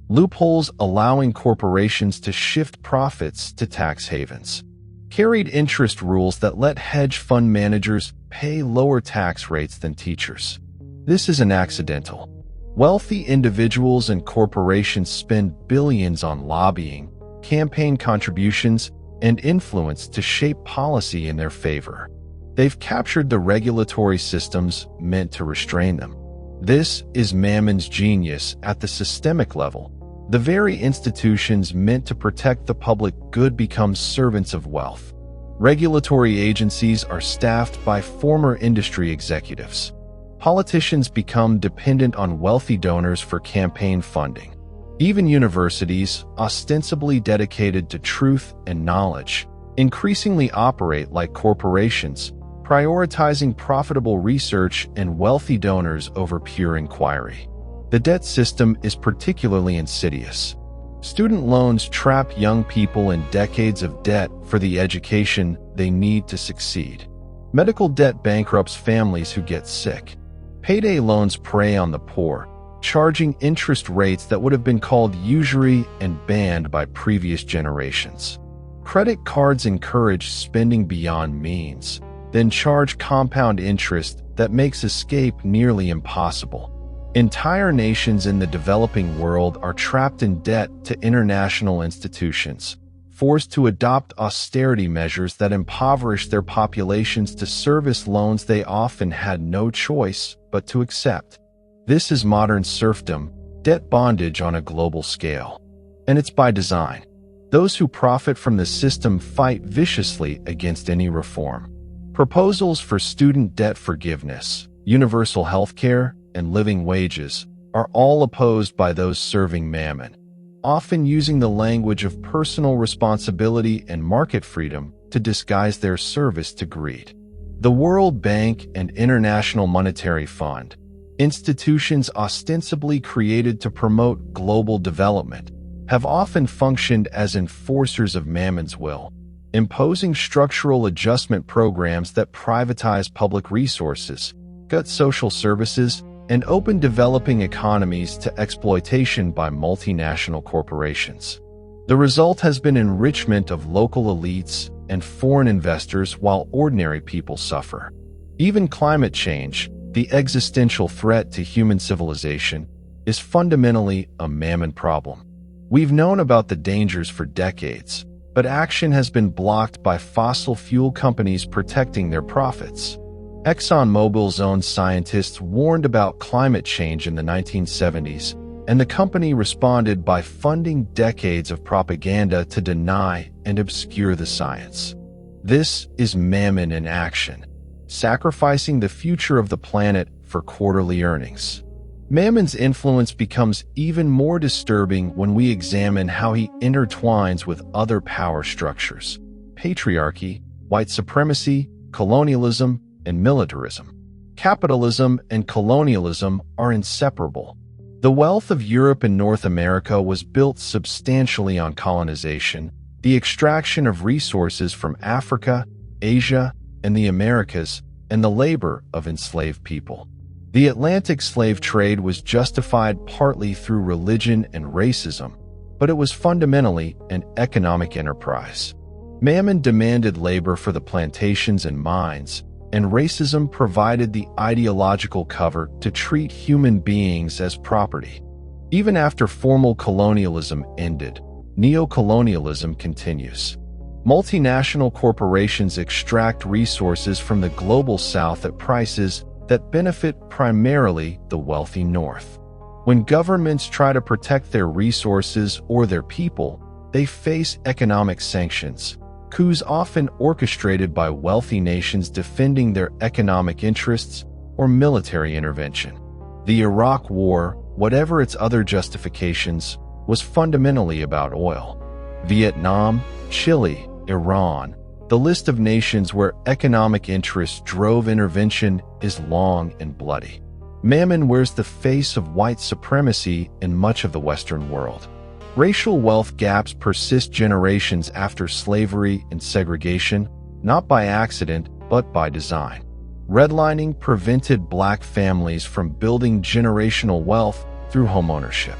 Loopholes allowing corporations to shift profits to tax havens. Carried interest rules that let hedge fund managers pay lower tax rates than teachers. This isn't accidental. Wealthy individuals and corporations spend billions on lobbying, campaign contributions, and influence to shape policy in their favor. They've captured the regulatory systems meant to restrain them. This is Mammon's genius at the systemic level. The very institutions meant to protect the public good become servants of wealth. Regulatory agencies are staffed by former industry executives. Politicians become dependent on wealthy donors for campaign funding. Even universities, ostensibly dedicated to truth and knowledge, increasingly operate like corporations, prioritizing profitable research and wealthy donors over pure inquiry. The debt system is particularly insidious. Student loans trap young people in decades of debt for the education they need to succeed. Medical debt bankrupts families who get sick. Payday loans prey on the poor, charging interest rates that would have been called usury and banned by previous generations. Credit cards encourage spending beyond means, then charge compound interest that makes escape nearly impossible. Entire nations in the developing world are trapped in debt to international institutions, forced to adopt austerity measures that impoverish their populations to service loans they often had no choice but to accept. This is modern serfdom, debt bondage on a global scale. And it's by design. Those who profit from the system fight viciously against any reform. Proposals for student debt forgiveness, universal health care, and living wages are all opposed by those serving Mammon, often using the language of personal responsibility and market freedom to disguise their service to greed. The World Bank and International Monetary Fund, institutions ostensibly created to promote global development, have often functioned as enforcers of Mammon's will, imposing structural adjustment programs that privatize public resources, gut social services, and open developing economies to exploitation by multinational corporations. The result has been enrichment of local elites and foreign investors while ordinary people suffer. Even climate change, the existential threat to human civilization, is fundamentally a Mammon problem. We've known about the dangers for decades, but action has been blocked by fossil fuel companies protecting their profits. ExxonMobil's own scientists warned about climate change in the 1970s, and the company responded by funding decades of propaganda to deny and obscure the science. This is Mammon in action, sacrificing the future of the planet for quarterly earnings. Mammon's influence becomes even more disturbing when we examine how he intertwines with other power structures: patriarchy, white supremacy, colonialism, and militarism. Capitalism and colonialism are inseparable. The wealth of Europe and North America was built substantially on colonization, the extraction of resources from Africa, Asia, and the Americas, and the labor of enslaved people. The Atlantic slave trade was justified partly through religion and racism, but it was fundamentally an economic enterprise. Mammon demanded labor for the plantations and mines, and racism provided the ideological cover to treat human beings as property. Even after formal colonialism ended, neocolonialism continues. Multinational corporations extract resources from the global South at prices that benefit primarily the wealthy North. When governments try to protect their resources or their people, they face economic sanctions, coups often orchestrated by wealthy nations defending their economic interests, or military intervention. The Iraq War, whatever its other justifications, was fundamentally about oil. Vietnam, Chile, Iran, the list of nations where economic interests drove intervention is long and bloody. Mammon wears the face of white supremacy in much of the Western world. Racial wealth gaps persist generations after slavery and segregation, not by accident, but by design. Redlining prevented black families from building generational wealth through homeownership.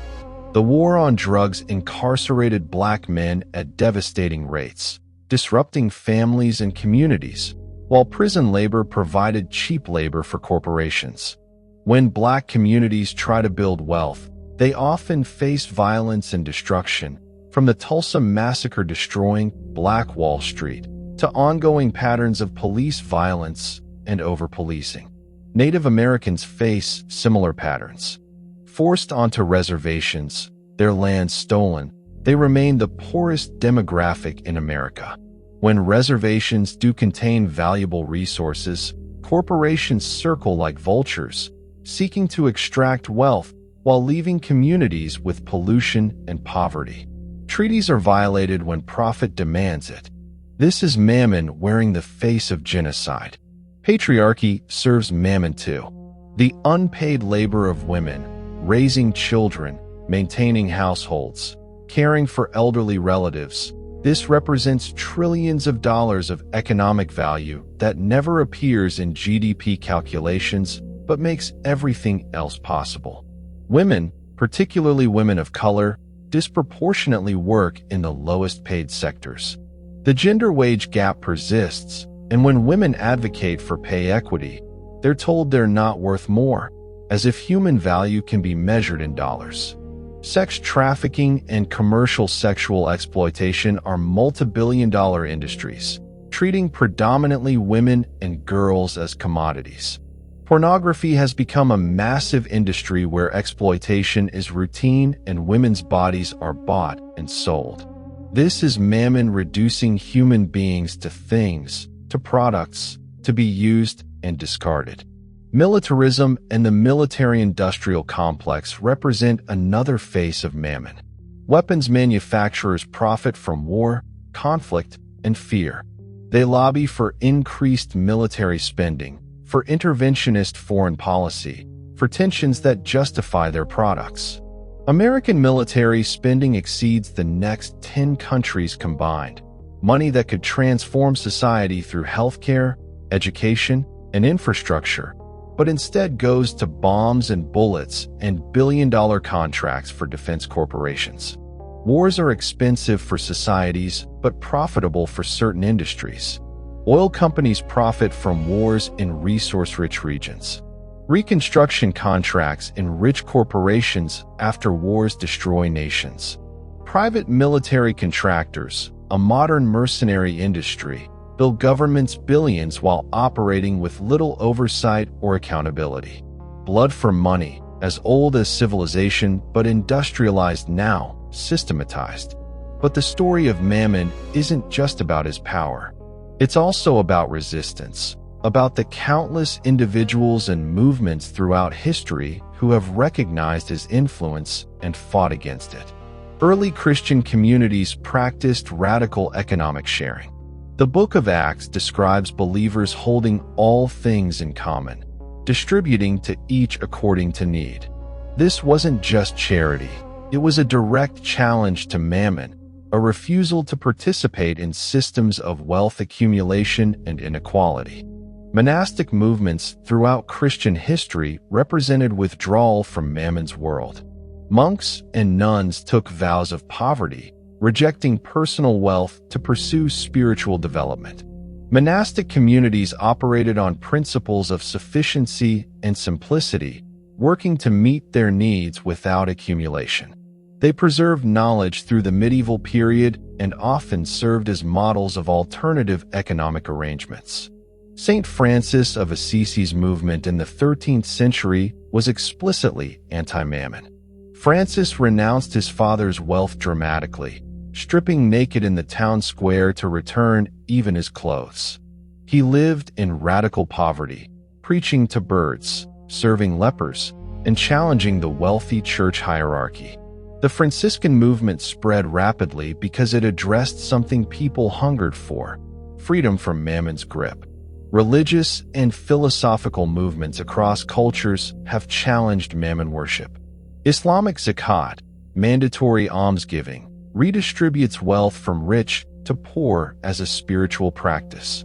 The war on drugs incarcerated black men at devastating rates, disrupting families and communities, while prison labor provided cheap labor for corporations. When black communities try to build wealth, they often face violence and destruction, from the Tulsa Massacre destroying Black Wall Street to ongoing patterns of police violence and over-policing. Native Americans face similar patterns. Forced onto reservations, their land stolen, they remain the poorest demographic in America. When reservations do contain valuable resources, corporations circle like vultures, seeking to extract wealth while leaving communities with pollution and poverty. Treaties are violated when profit demands it. This is Mammon wearing the face of genocide. Patriarchy serves Mammon too. The unpaid labor of women, raising children, maintaining households, caring for elderly relatives. This represents trillions of dollars of economic value that never appears in GDP calculations but makes everything else possible. Women, particularly women of color, disproportionately work in the lowest paid sectors. The gender wage gap persists, and when women advocate for pay equity, they're told they're not worth more, as if human value can be measured in dollars. Sex trafficking and commercial sexual exploitation are multi-billion-dollar industries, treating predominantly women and girls as commodities. Pornography has become a massive industry where exploitation is routine and women's bodies are bought and sold. This is Mammon reducing human beings to things, to products, to be used and discarded. Militarism and the military-industrial complex represent another face of Mammon. Weapons manufacturers profit from war, conflict, and fear. They lobby for increased military spending, for interventionist foreign policy, for tensions that justify their products. American military spending exceeds the next 10 countries combined, money that could transform society through healthcare, education, and infrastructure, but instead goes to bombs and bullets and billion-dollar contracts for defense corporations. Wars are expensive for societies, but profitable for certain industries. Oil companies profit from wars in resource-rich regions. Reconstruction contracts enrich corporations after wars destroy nations. Private military contractors, a modern mercenary industry, bill governments billions while operating with little oversight or accountability. Blood for money, as old as civilization but industrialized now, systematized. But the story of Mammon isn't just about his power. It's also about resistance, about the countless individuals and movements throughout history who have recognized his influence and fought against it. Early Christian communities practiced radical economic sharing. The Book of Acts describes believers holding all things in common, distributing to each according to need. This wasn't just charity. It was a direct challenge to Mammon, a refusal to participate in systems of wealth accumulation and inequality. Monastic movements throughout Christian history represented withdrawal from Mammon's world. Monks and nuns took vows of poverty, rejecting personal wealth to pursue spiritual development. Monastic communities operated on principles of sufficiency and simplicity, working to meet their needs without accumulation. They preserved knowledge through the medieval period and often served as models of alternative economic arrangements. Saint Francis of Assisi's movement in the 13th century was explicitly anti-Mammon. Francis renounced his father's wealth dramatically, stripping naked in the town square to return even his clothes. He lived in radical poverty, preaching to birds, serving lepers, and challenging the wealthy church hierarchy. The Franciscan movement spread rapidly because it addressed something people hungered for: freedom from Mammon's grip. Religious and philosophical movements across cultures have challenged Mammon worship. Islamic zakat, mandatory almsgiving, redistributes wealth from rich to poor as a spiritual practice.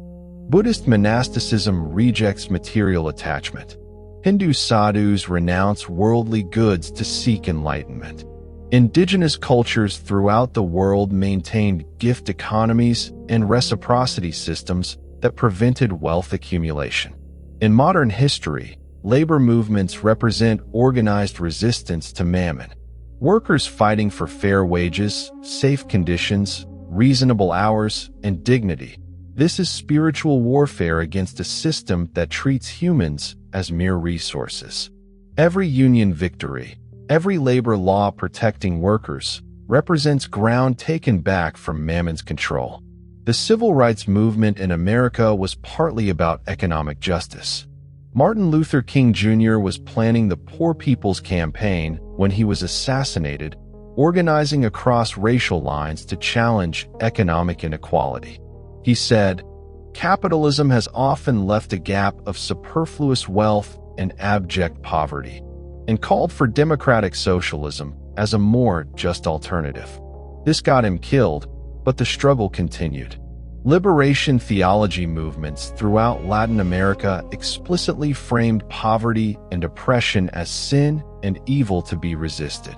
Buddhist monasticism rejects material attachment. Hindu sadhus renounce worldly goods to seek enlightenment. Indigenous cultures throughout the world maintained gift economies and reciprocity systems that prevented wealth accumulation. In modern history, labor movements represent organized resistance to Mammon. Workers fighting for fair wages, safe conditions, reasonable hours, and dignity. This is spiritual warfare against a system that treats humans as mere resources. Every union victory, every labor law protecting workers, represents ground taken back from Mammon's control. The civil rights movement in America was partly about economic justice. Martin Luther King Jr. was planning the Poor People's Campaign when he was assassinated, organizing across racial lines to challenge economic inequality. He said, "Capitalism has often left a gap of superfluous wealth and abject poverty," and called for democratic socialism as a more just alternative. This got him killed, but the struggle continued. Liberation theology movements throughout Latin America explicitly framed poverty and oppression as sin and evil to be resisted.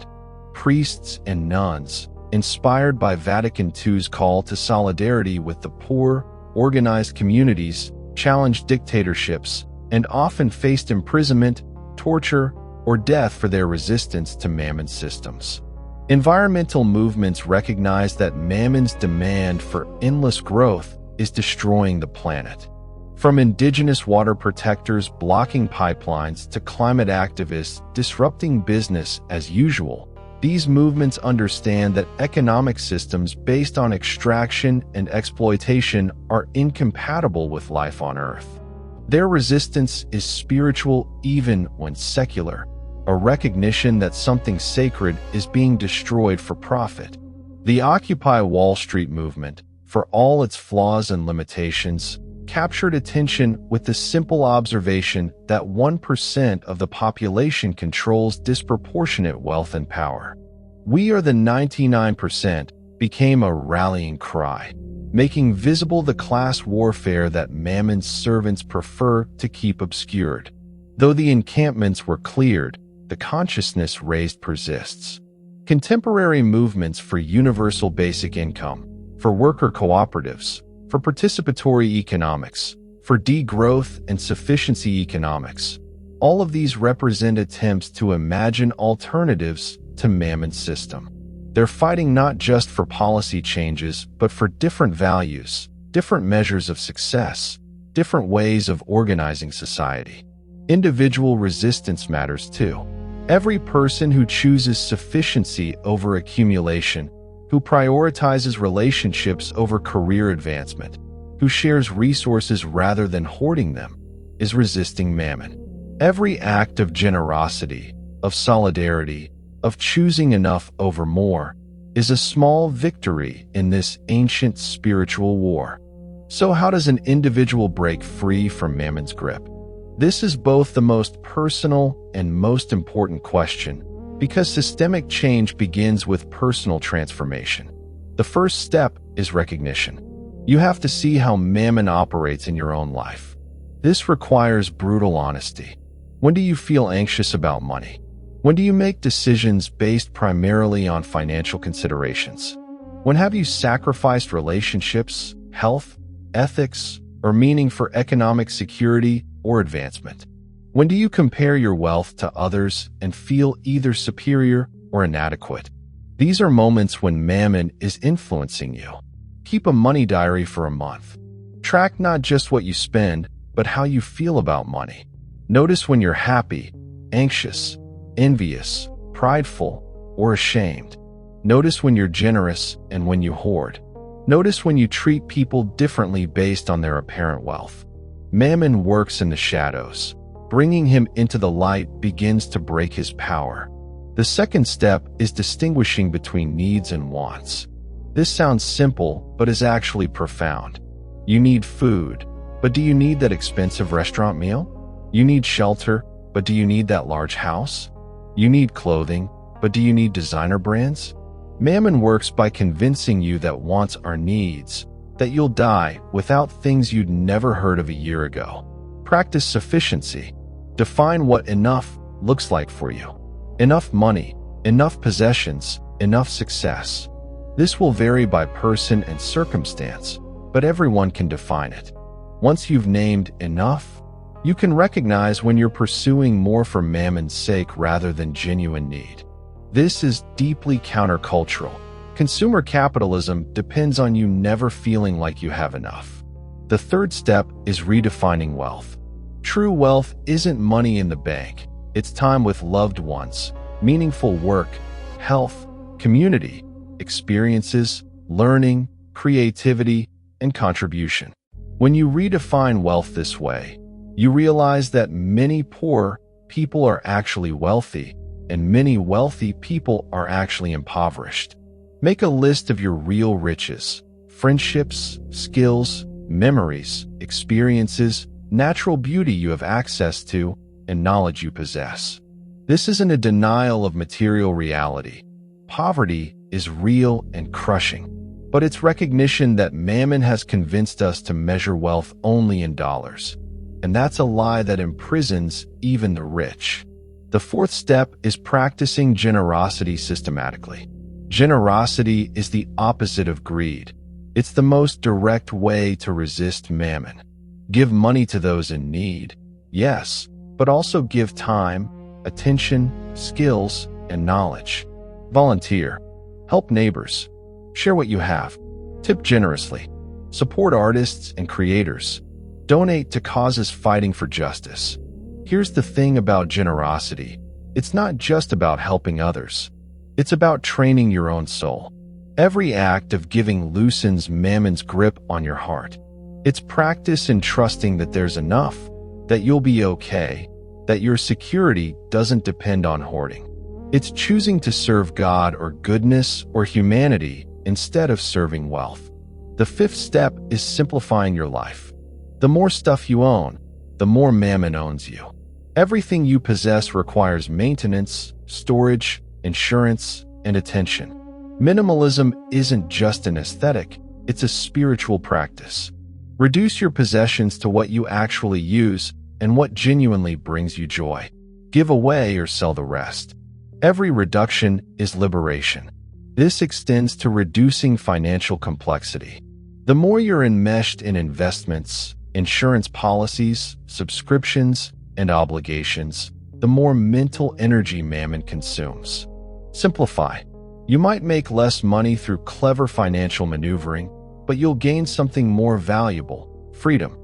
Priests and nuns, inspired by Vatican II's call to solidarity with the poor, organized communities, challenged dictatorships, and often faced imprisonment, torture, or death for their resistance to Mammon systems. Environmental movements recognize that Mammon's demand for endless growth is destroying the planet. From indigenous water protectors blocking pipelines to climate activists disrupting business as usual, these movements understand that economic systems based on extraction and exploitation are incompatible with life on Earth. Their resistance is spiritual even when secular, a recognition that something sacred is being destroyed for profit. The Occupy Wall Street movement, for all its flaws and limitations, captured attention with the simple observation that 1% of the population controls disproportionate wealth and power. "We are the 99% became a rallying cry, making visible the class warfare that Mammon's servants prefer to keep obscured. Though the encampments were cleared, the consciousness raised persists. Contemporary movements for universal basic income, for worker cooperatives, for participatory economics, for degrowth and sufficiency economics. All of these represent attempts to imagine alternatives to Mammon's system. They're fighting not just for policy changes, but for different values, different measures of success, different ways of organizing society. Individual resistance matters too. Every person who chooses sufficiency over accumulation, who prioritizes relationships over career advancement, who shares resources rather than hoarding them, is resisting Mammon. Every act of generosity, of solidarity, of choosing enough over more, is a small victory in this ancient spiritual war. So how does an individual break free from Mammon's grip? This is both the most personal and most important question, because systemic change begins with personal transformation. The first step is recognition. You have to see how Mammon operates in your own life. This requires brutal honesty. When do you feel anxious about money? When do you make decisions based primarily on financial considerations? When have you sacrificed relationships, health, ethics, or meaning for economic security or advancement? When do you compare your wealth to others and feel either superior or inadequate? These are moments when Mammon is influencing you. Keep a money diary for a month. Track not just what you spend, but how you feel about money. Notice when you're happy, anxious, envious, prideful, or ashamed. Notice when you're generous and when you hoard. Notice when you treat people differently based on their apparent wealth. Mammon works in the shadows. Bringing him into the light begins to break his power. The second step is distinguishing between needs and wants. This sounds simple, but is actually profound. You need food, but do you need that expensive restaurant meal? You need shelter, but do you need that large house? You need clothing, but do you need designer brands? Mammon works by convincing you that wants are needs, that you'll die without things you'd never heard of a year ago. Practice sufficiency. Define what enough looks like for you. Enough money, enough possessions, enough success. This will vary by person and circumstance, but everyone can define it. Once you've named enough, you can recognize when you're pursuing more for Mammon's sake rather than genuine need. This is deeply countercultural. Consumer capitalism depends on you never feeling like you have enough. The third step is redefining wealth. True wealth isn't money in the bank. It's time with loved ones, meaningful work, health, community, experiences, learning, creativity, and contribution. When you redefine wealth this way, you realize that many poor people are actually wealthy, and many wealthy people are actually impoverished. Make a list of your real riches: friendships, skills, memories, experiences, natural beauty you have access to, and knowledge you possess. This isn't a denial of material reality. Poverty is real and crushing, but it's recognition that Mammon has convinced us to measure wealth only in dollars. And that's a lie that imprisons even the rich. The fourth step is practicing generosity systematically. Generosity is the opposite of greed. It's the most direct way to resist Mammon. Give money to those in need, yes, but also give time, attention, skills, and knowledge. Volunteer. Help neighbors. Share what you have. Tip generously. Support artists and creators. Donate to causes fighting for justice. Here's the thing about generosity. It's not just about helping others. It's about training your own soul. Every act of giving loosens Mammon's grip on your heart. It's practice in trusting that there's enough, that you'll be okay, that your security doesn't depend on hoarding. It's choosing to serve God or goodness or humanity instead of serving wealth. The fifth step is simplifying your life. The more stuff you own, the more Mammon owns you. Everything you possess requires maintenance, storage, insurance, and attention. Minimalism isn't just an aesthetic, it's a spiritual practice. Reduce your possessions to what you actually use and what genuinely brings you joy. Give away or sell the rest. Every reduction is liberation. This extends to reducing financial complexity. The more you're enmeshed in investments, insurance policies, subscriptions, and obligations, the more mental energy Mammon consumes. Simplify. You might make less money through clever financial maneuvering, but you'll gain something more valuable: freedom.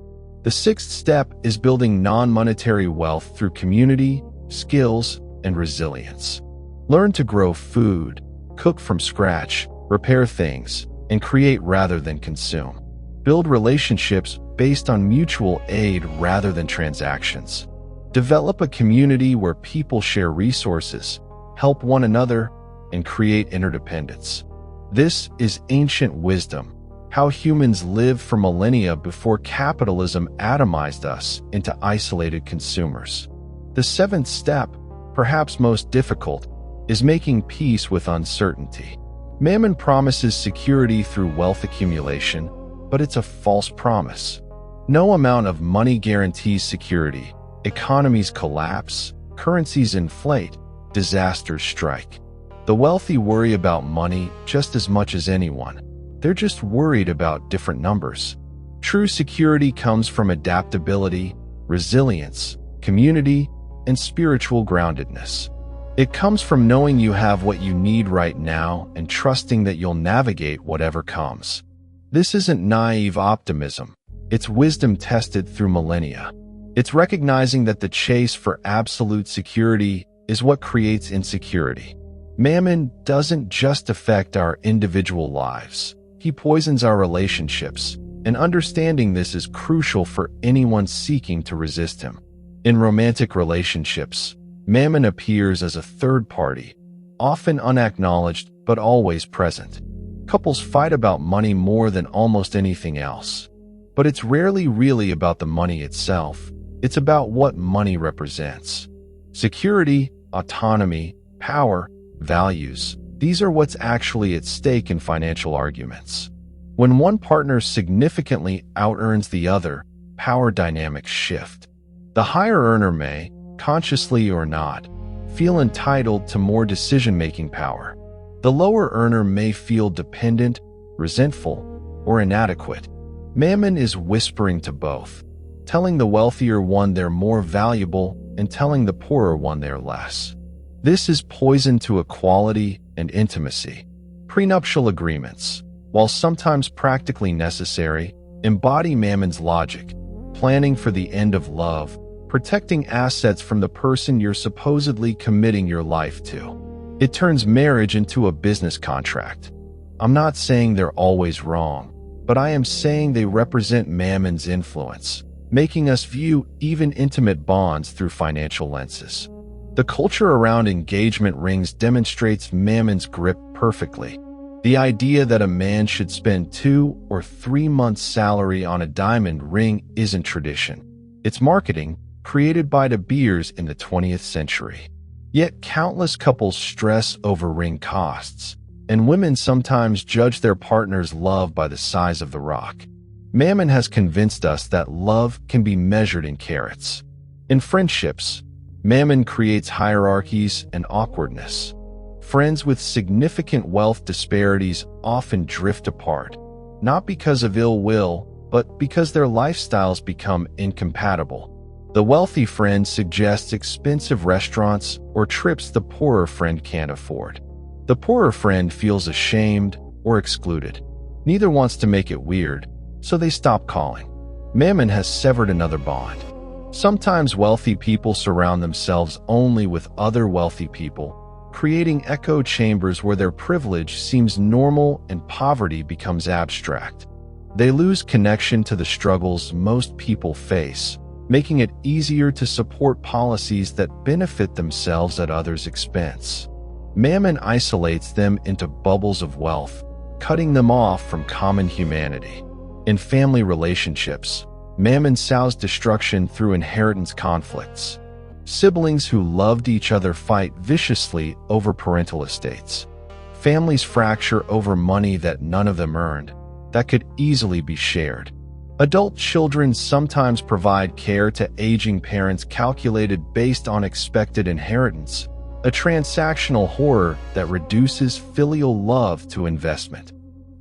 The sixth step is building non-monetary wealth through community, skills, and resilience. Learn to grow food, cook from scratch, repair things, and create rather than consume. Build relationships based on mutual aid rather than transactions. Develop a community where people share resources, help one another, and create interdependence. This is ancient wisdom, how humans lived for millennia before capitalism atomized us into isolated consumers. The seventh step, perhaps most difficult, is making peace with uncertainty. Mammon promises security through wealth accumulation, but it's a false promise. No amount of money guarantees security. Economies collapse, currencies inflate, disasters strike. The wealthy worry about money just as much as anyone. They're just worried about different numbers. True security comes from adaptability, resilience, community, and spiritual groundedness. It comes from knowing you have what you need right now and trusting that you'll navigate whatever comes. This isn't naive optimism. It's wisdom tested through millennia. It's recognizing that the chase for absolute security is what creates insecurity. Mammon doesn't just affect our individual lives. He poisons our relationships, and understanding this is crucial for anyone seeking to resist him. In romantic relationships, Mammon appears as a third party, often unacknowledged but always present. Couples fight about money more than almost anything else. But it's rarely really about the money itself. It's about what money represents. Security, autonomy, power, values. These are what's actually at stake in financial arguments. When one partner significantly out-earns the other, power dynamics shift. The higher earner may, consciously or not, feel entitled to more decision-making power. The lower earner may feel dependent, resentful, or inadequate. Mammon is whispering to both, telling the wealthier one they're more valuable and telling the poorer one they're less. This is poison to equality and intimacy. Prenuptial agreements, while sometimes practically necessary, embody Mammon's logic, planning for the end of love, protecting assets from the person you're supposedly committing your life to. It turns marriage into a business contract. I'm not saying they're always wrong, but I am saying they represent Mammon's influence, making us view even intimate bonds through financial lenses. The culture around engagement rings demonstrates Mammon's grip perfectly. The idea that a man should spend 2 or 3 months' salary on a diamond ring isn't tradition. It's marketing, created by De Beers in the 20th century. Yet countless couples stress over ring costs, and women sometimes judge their partner's love by the size of the rock. Mammon has convinced us that love can be measured in carats. In friendships, Mammon creates hierarchies and awkwardness. Friends with significant wealth disparities often drift apart, not because of ill will, but because their lifestyles become incompatible. The wealthy friend suggests expensive restaurants or trips the poorer friend can't afford. The poorer friend feels ashamed or excluded. Neither wants to make it weird, so they stop calling. Mammon has severed another bond. Sometimes wealthy people surround themselves only with other wealthy people, creating echo chambers where their privilege seems normal and poverty becomes abstract. They lose connection to the struggles most people face, making it easier to support policies that benefit themselves at others' expense. Mammon isolates them into bubbles of wealth, cutting them off from common humanity. In family relationships, Mammon sows destruction through inheritance conflicts. Siblings who loved each other fight viciously over parental estates. Families fracture over money that none of them earned, that could easily be shared. Adult children sometimes provide care to aging parents calculated based on expected inheritance, a transactional horror that reduces filial love to investment.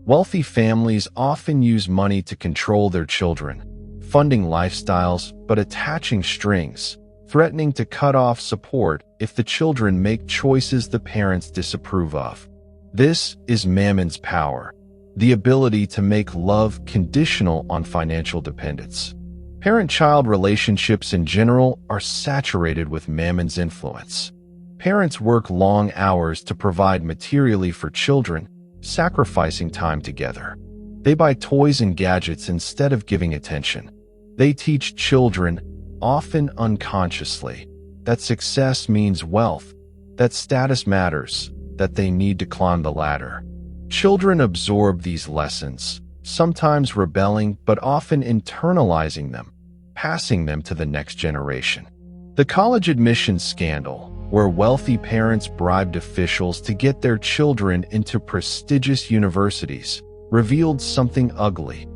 Wealthy families often use money to control their children, funding lifestyles but attaching strings, threatening to cut off support if the children make choices the parents disapprove of. This is Mammon's power, the ability to make love conditional on financial dependence. Parent-child relationships in general are saturated with Mammon's influence. Parents work long hours to provide materially for children, sacrificing time together. They buy toys and gadgets instead of giving attention. They teach children, often unconsciously, that success means wealth, that status matters, that they need to climb the ladder. Children absorb these lessons, sometimes rebelling but often internalizing them, passing them to the next generation. The college admissions scandal, where wealthy parents bribed officials to get their children into prestigious universities, revealed something ugly.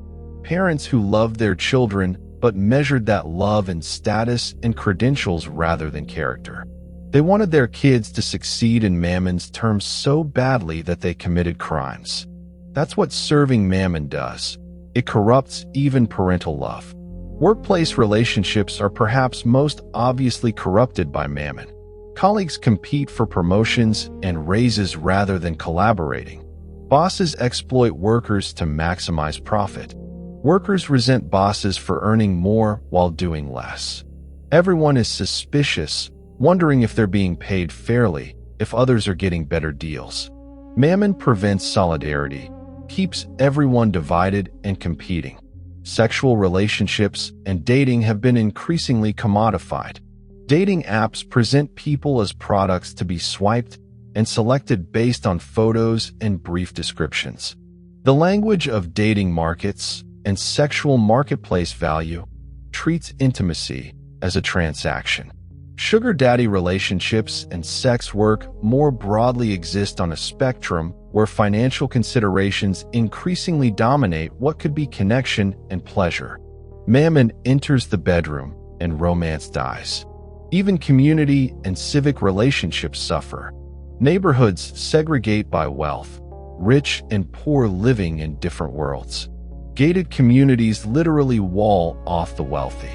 Parents who loved their children but measured that love in status and credentials rather than character. They wanted their kids to succeed in Mammon's terms so badly that they committed crimes. That's what serving Mammon does. It corrupts even parental love. Workplace relationships are perhaps most obviously corrupted by Mammon. Colleagues compete for promotions and raises rather than collaborating. Bosses exploit workers to maximize profit. Workers resent bosses for earning more while doing less. Everyone is suspicious, wondering if they're being paid fairly, if others are getting better deals. Mammon prevents solidarity, keeps everyone divided and competing. Sexual relationships and dating have been increasingly commodified. Dating apps present people as products to be swiped and selected based on photos and brief descriptions. The language of dating markets and sexual marketplace value treats intimacy as a transaction. Sugar daddy relationships and sex work more broadly exist on a spectrum where financial considerations increasingly dominate what could be connection and pleasure. Mammon enters the bedroom and romance dies. Even community and civic relationships suffer. Neighborhoods segregate by wealth, rich and poor living in different worlds. Gated communities literally wall off the wealthy.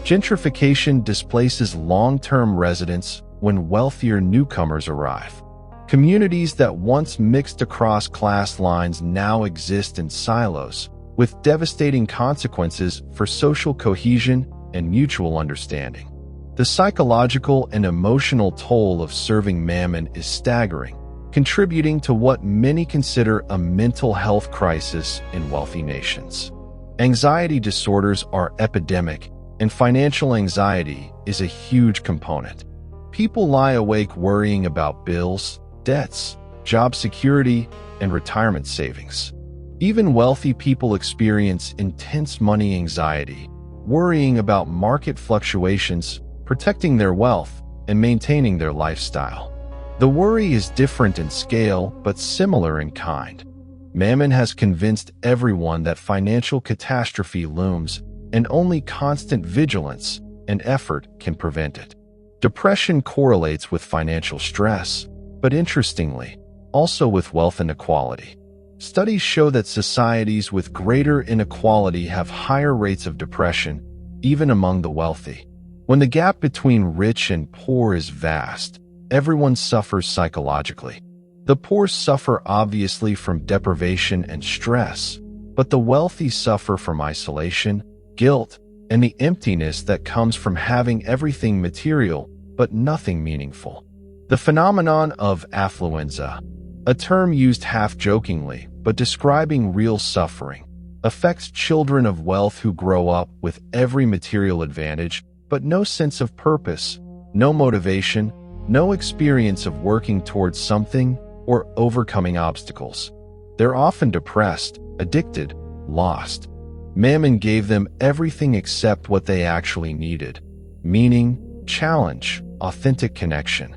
Gentrification displaces long-term residents when wealthier newcomers arrive. Communities that once mixed across class lines now exist in silos, with devastating consequences for social cohesion and mutual understanding. The psychological and emotional toll of serving Mammon is staggering, contributing to what many consider a mental health crisis in wealthy nations. Anxiety disorders are epidemic, and financial anxiety is a huge component. People lie awake worrying about bills, debts, job security, and retirement savings. Even wealthy people experience intense money anxiety, worrying about market fluctuations, protecting their wealth, and maintaining their lifestyle. The worry is different in scale, but similar in kind. Mammon has convinced everyone that financial catastrophe looms, and only constant vigilance and effort can prevent it. Depression correlates with financial stress, but interestingly, also with wealth inequality. Studies show that societies with greater inequality have higher rates of depression, even among the wealthy. When the gap between rich and poor is vast, everyone suffers psychologically. The poor suffer obviously from deprivation and stress, but the wealthy suffer from isolation, guilt, and the emptiness that comes from having everything material but nothing meaningful. The phenomenon of affluenza, a term used half-jokingly but describing real suffering, affects children of wealth who grow up with every material advantage but no sense of purpose, no motivation, no experience of working towards something or overcoming obstacles. They're often depressed, addicted, lost. Mammon gave them everything except what they actually needed: meaning, challenge, authentic connection.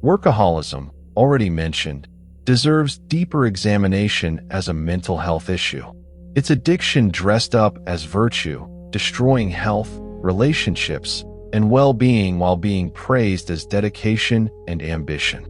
Workaholism, already mentioned, deserves deeper examination as a mental health issue. It's addiction dressed up as virtue, destroying health, relationships, and well-being while being praised as dedication and ambition.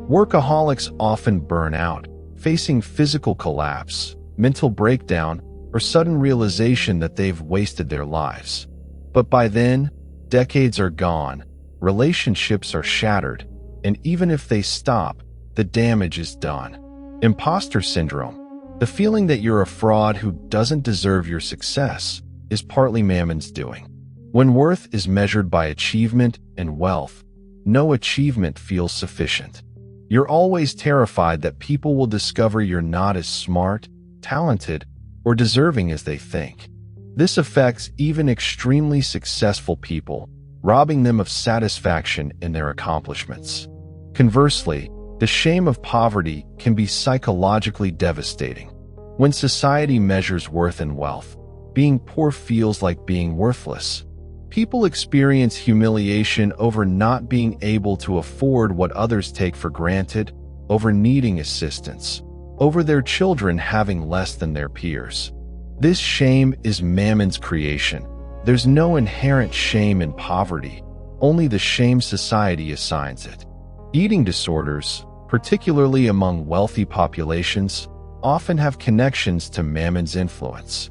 Workaholics often burn out, facing physical collapse, mental breakdown, or sudden realization that they've wasted their lives. But by then, decades are gone, relationships are shattered, and even if they stop, the damage is done. Imposter syndrome, the feeling that you're a fraud who doesn't deserve your success, is partly Mammon's doing. When worth is measured by achievement and wealth, no achievement feels sufficient. You're always terrified that people will discover you're not as smart, talented, or deserving as they think. This affects even extremely successful people, robbing them of satisfaction in their accomplishments. Conversely, the shame of poverty can be psychologically devastating. When society measures worth in wealth, being poor feels like being worthless. People experience humiliation over not being able to afford what others take for granted, over needing assistance, over their children having less than their peers. This shame is Mammon's creation. There's no inherent shame in poverty, only the shame society assigns it. Eating disorders, particularly among wealthy populations, often have connections to Mammon's influence.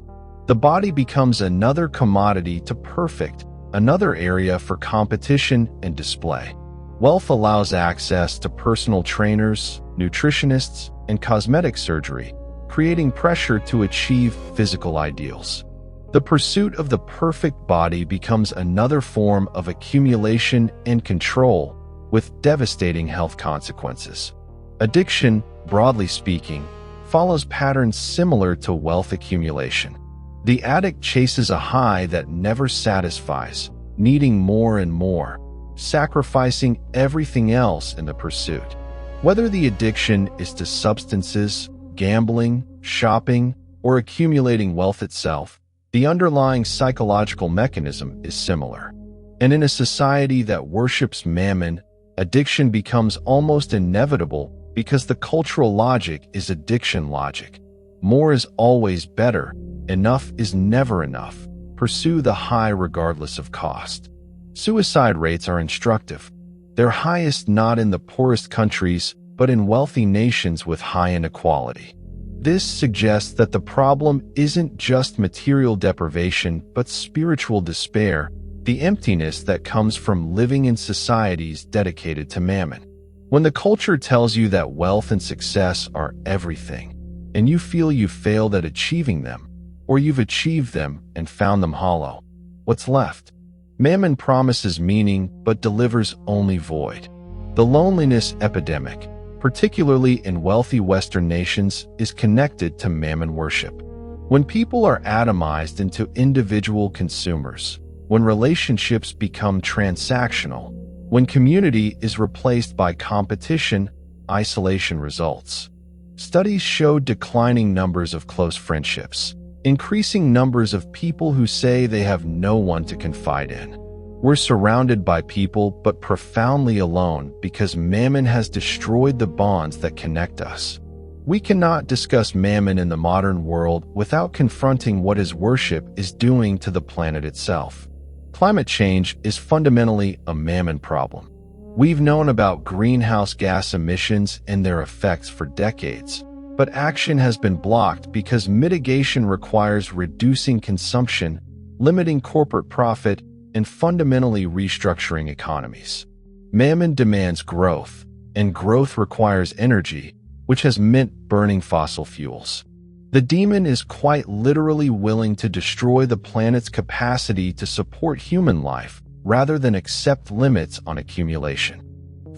The body becomes another commodity to perfect, another area for competition and display. Wealth allows access to personal trainers, nutritionists, and cosmetic surgery, creating pressure to achieve physical ideals. The pursuit of the perfect body becomes another form of accumulation and control, with devastating health consequences. Addiction, broadly speaking, follows patterns similar to wealth accumulation. The addict chases a high that never satisfies, needing more and more, sacrificing everything else in the pursuit. Whether the addiction is to substances, gambling, shopping, or accumulating wealth itself, the underlying psychological mechanism is similar. And in a society that worships Mammon, addiction becomes almost inevitable because the cultural logic is addiction logic. More is always better. Enough is never enough. Pursue the high regardless of cost. Suicide rates are instructive. They're highest not in the poorest countries, but in wealthy nations with high inequality. This suggests that the problem isn't just material deprivation, but spiritual despair, the emptiness that comes from living in societies dedicated to Mammon. When the culture tells you that wealth and success are everything, and you feel you failed at achieving them, or you've achieved them and found them hollow, what's left? Mammon promises meaning but delivers only void. The loneliness epidemic, particularly in wealthy Western nations, is connected to Mammon worship. When people are atomized into individual consumers, when relationships become transactional, when community is replaced by competition, isolation results. Studies show declining numbers of close friendships, increasing numbers of people who say they have no one to confide in. We're surrounded by people but profoundly alone because Mammon has destroyed the bonds that connect us. We cannot discuss Mammon in the modern world without confronting what his worship is doing to the planet itself. Climate change is fundamentally a Mammon problem. We've known about greenhouse gas emissions and their effects for decades, but action has been blocked because mitigation requires reducing consumption, limiting corporate profit, and fundamentally restructuring economies. Mammon demands growth, and growth requires energy, which has meant burning fossil fuels. The demon is quite literally willing to destroy the planet's capacity to support human life rather than accept limits on accumulation.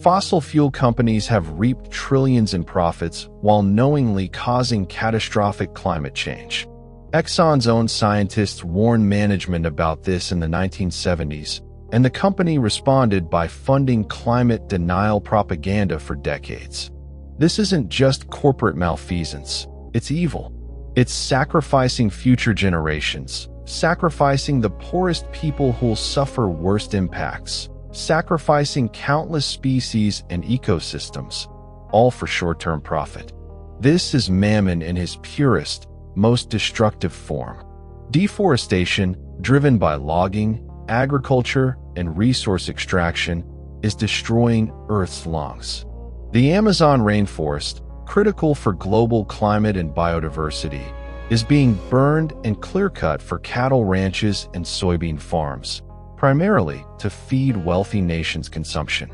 Fossil fuel companies have reaped trillions in profits while knowingly causing catastrophic climate change. Exxon's own scientists warned management about this in the 1970s, and the company responded by funding climate denial propaganda for decades. This isn't just corporate malfeasance, it's evil. It's sacrificing future generations, sacrificing the poorest people who'll suffer worst impacts, sacrificing countless species and ecosystems, all for short-term profit. This is Mammon in his purest, most destructive form. Deforestation, driven by logging, agriculture, and resource extraction, is destroying Earth's lungs. The Amazon rainforest, critical for global climate and biodiversity, is being burned and clear-cut for cattle ranches and soybean farms, primarily to feed wealthy nations' consumption.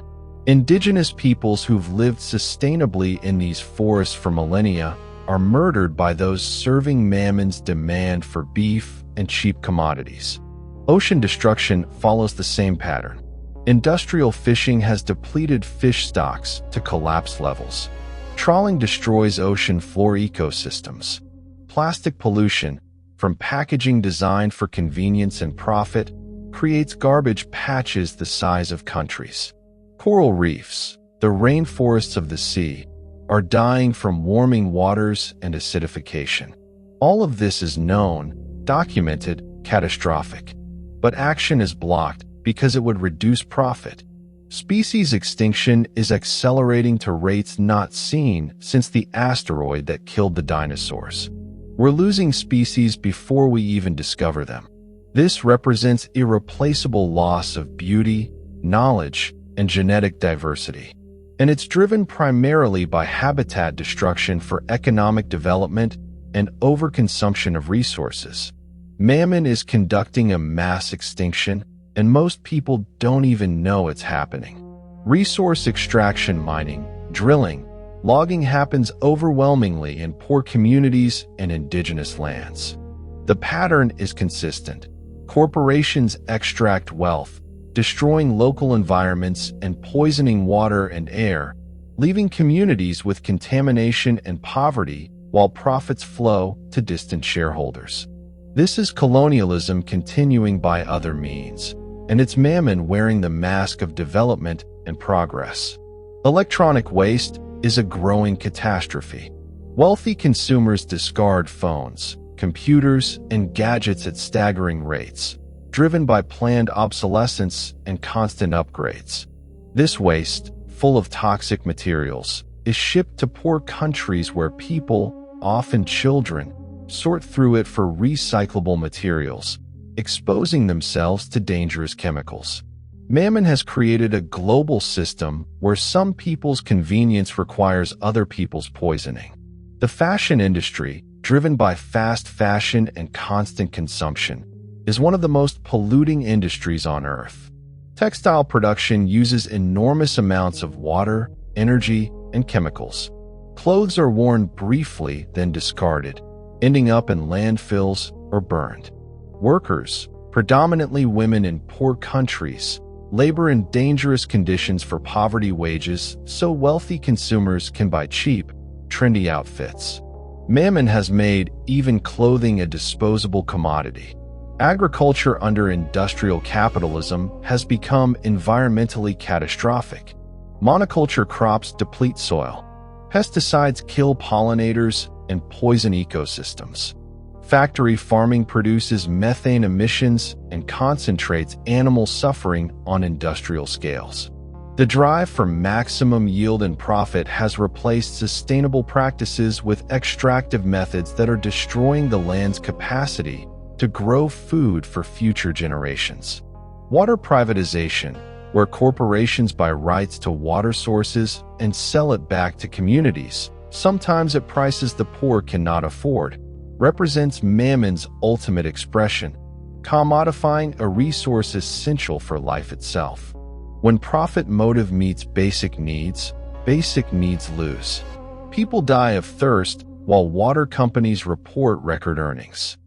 Indigenous peoples who've lived sustainably in these forests for millennia are murdered by those serving Mammon's demand for beef and cheap commodities. Ocean destruction follows the same pattern. Industrial fishing has depleted fish stocks to collapse levels. Trawling destroys ocean floor ecosystems. Plastic pollution, from packaging designed for convenience and profit, creates garbage patches the size of countries. Coral reefs, the rainforests of the sea, are dying from warming waters and acidification. All of this is known, documented, catastrophic. But action is blocked because it would reduce profit. Species extinction is accelerating to rates not seen since the asteroid that killed the dinosaurs. We're losing species before we even discover them. This represents irreplaceable loss of beauty, knowledge, and genetic diversity. And it's driven primarily by habitat destruction for economic development and overconsumption of resources. Mammon is conducting a mass extinction, and most people don't even know it's happening. Resource extraction, mining, drilling, logging happens overwhelmingly in poor communities and indigenous lands. The pattern is consistent. Corporations extract wealth, destroying local environments and poisoning water and air, leaving communities with contamination and poverty while profits flow to distant shareholders. This is colonialism continuing by other means, and it's Mammon wearing the mask of development and progress. Electronic waste is a growing catastrophe. Wealthy consumers discard phones, computers, and gadgets at staggering rates, driven by planned obsolescence and constant upgrades. This waste, full of toxic materials, is shipped to poor countries where people, often children, sort through it for recyclable materials, exposing themselves to dangerous chemicals. Mammon has created a global system where some people's convenience requires other people's poisoning. The fashion industry, driven by fast fashion and constant consumption, is one of the most polluting industries on Earth. Textile production uses enormous amounts of water, energy, and chemicals. Clothes are worn briefly, then discarded, ending up in landfills or burned. Workers, predominantly women in poor countries, labor in dangerous conditions for poverty wages so wealthy consumers can buy cheap, trendy outfits. Mammon has made even clothing a disposable commodity. Agriculture under industrial capitalism has become environmentally catastrophic. Monoculture crops deplete soil. Pesticides kill pollinators and poison ecosystems. Factory farming produces methane emissions and concentrates animal suffering on industrial scales. The drive for maximum yield and profit has replaced sustainable practices with extractive methods that are destroying the land's capacity to grow food for future generations. Water privatization, where corporations buy rights to water sources and sell it back to communities, sometimes at prices the poor cannot afford, represents Mammon's ultimate expression, commodifying a resource essential for life itself. When profit motive meets basic needs lose. People die of thirst while water companies report record earnings.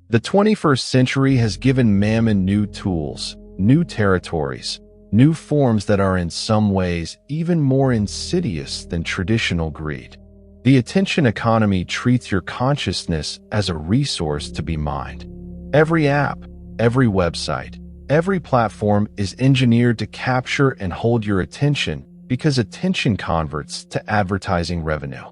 The 21st century has given Mammon new tools, new territories, new forms that are in some ways even more insidious than traditional greed. The attention economy treats your consciousness as a resource to be mined. Every app, every website, every platform is engineered to capture and hold your attention because attention converts to advertising revenue.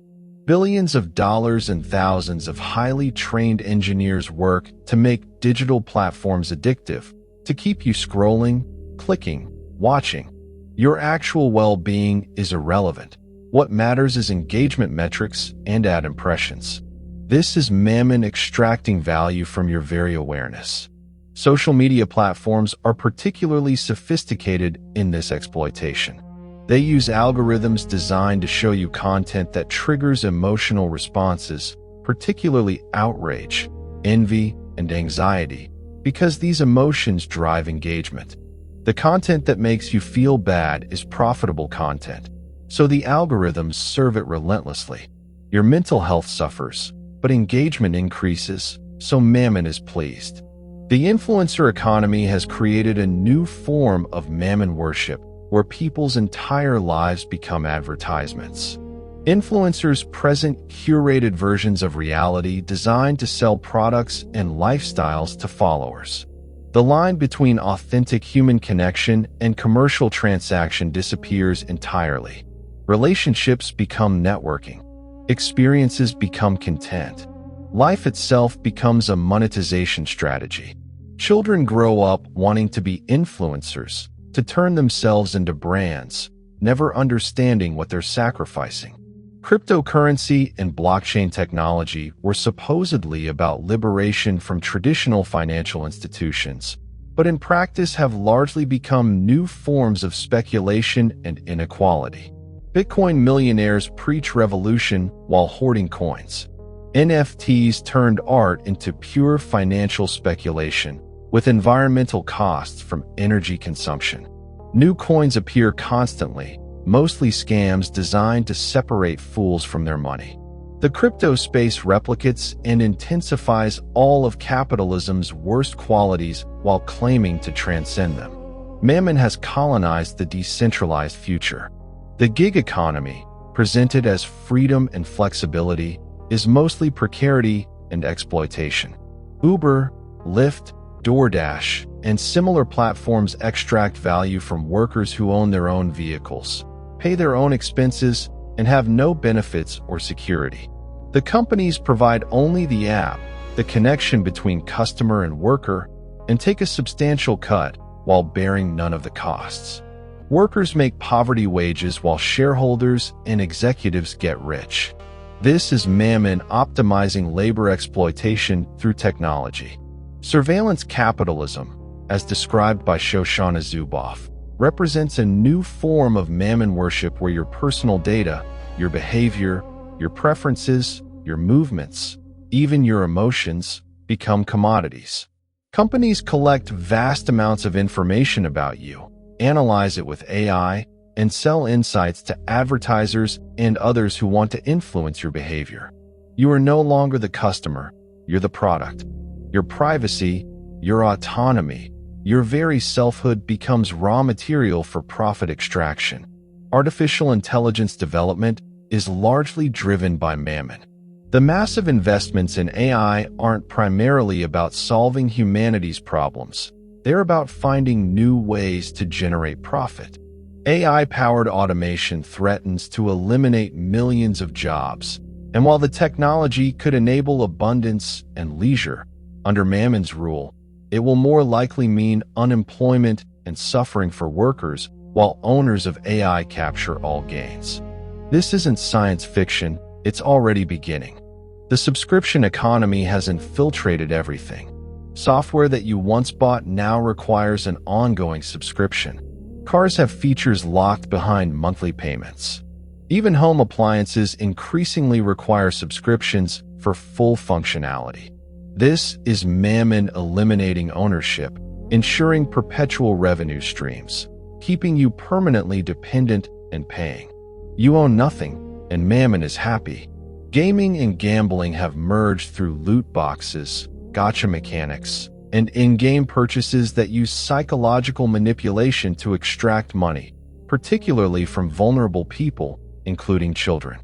Billions of dollars and thousands of highly trained engineers work to make digital platforms addictive, to keep you scrolling, clicking, watching. Your actual well-being is irrelevant. What matters is engagement metrics and ad impressions. This is Mammon extracting value from your very awareness. Social media platforms are particularly sophisticated in this exploitation. They use algorithms designed to show you content that triggers emotional responses, particularly outrage, envy, and anxiety, because these emotions drive engagement. The content that makes you feel bad is profitable content, so the algorithms serve it relentlessly. Your mental health suffers, but engagement increases, so Mammon is pleased. The influencer economy has created a new form of Mammon worship, where people's entire lives become advertisements. Influencers present curated versions of reality designed to sell products and lifestyles to followers. The line between authentic human connection and commercial transaction disappears entirely. Relationships become networking. Experiences become content. Life itself becomes a monetization strategy. Children grow up wanting to be influencers, to turn themselves into brands, never understanding what they're sacrificing. Cryptocurrency and blockchain technology were supposedly about liberation from traditional financial institutions, but in practice have largely become new forms of speculation and inequality. Bitcoin millionaires preach revolution while hoarding coins. NFTs turned art into pure financial speculation, with environmental costs from energy consumption. New coins appear constantly, mostly scams designed to separate fools from their money. The crypto space replicates and intensifies all of capitalism's worst qualities while claiming to transcend them. Mammon has colonized the decentralized future. The gig economy, presented as freedom and flexibility, is mostly precarity and exploitation. Uber, Lyft, DoorDash, and similar platforms extract value from workers who own their own vehicles, pay their own expenses, and have no benefits or security. The companies provide only the app, the connection between customer and worker, and take a substantial cut while bearing none of the costs. Workers make poverty wages while shareholders and executives get rich. This is Mammon optimizing labor exploitation through technology. Surveillance capitalism, as described by Shoshana Zuboff, represents a new form of Mammon worship where your personal data, your behavior, your preferences, your movements, even your emotions, become commodities. Companies collect vast amounts of information about you, analyze it with AI, and sell insights to advertisers and others who want to influence your behavior. You are no longer the customer, you're the product. Your privacy, your autonomy, your very selfhood becomes raw material for profit extraction. Artificial intelligence development is largely driven by Mammon. The massive investments in AI aren't primarily about solving humanity's problems. They're about finding new ways to generate profit. AI-powered automation threatens to eliminate millions of jobs, and while the technology could enable abundance and leisure, under Mammon's rule, it will more likely mean unemployment and suffering for workers while owners of AI capture all gains. This isn't science fiction, it's already beginning. The subscription economy has infiltrated everything. Software that you once bought now requires an ongoing subscription. Cars have features locked behind monthly payments. Even home appliances increasingly require subscriptions for full functionality. This is Mammon eliminating ownership, ensuring perpetual revenue streams, keeping you permanently dependent and paying. You own nothing, and Mammon is happy. Gaming and gambling have merged through loot boxes, gacha mechanics, and in-game purchases that use psychological manipulation to extract money, particularly from vulnerable people, including children.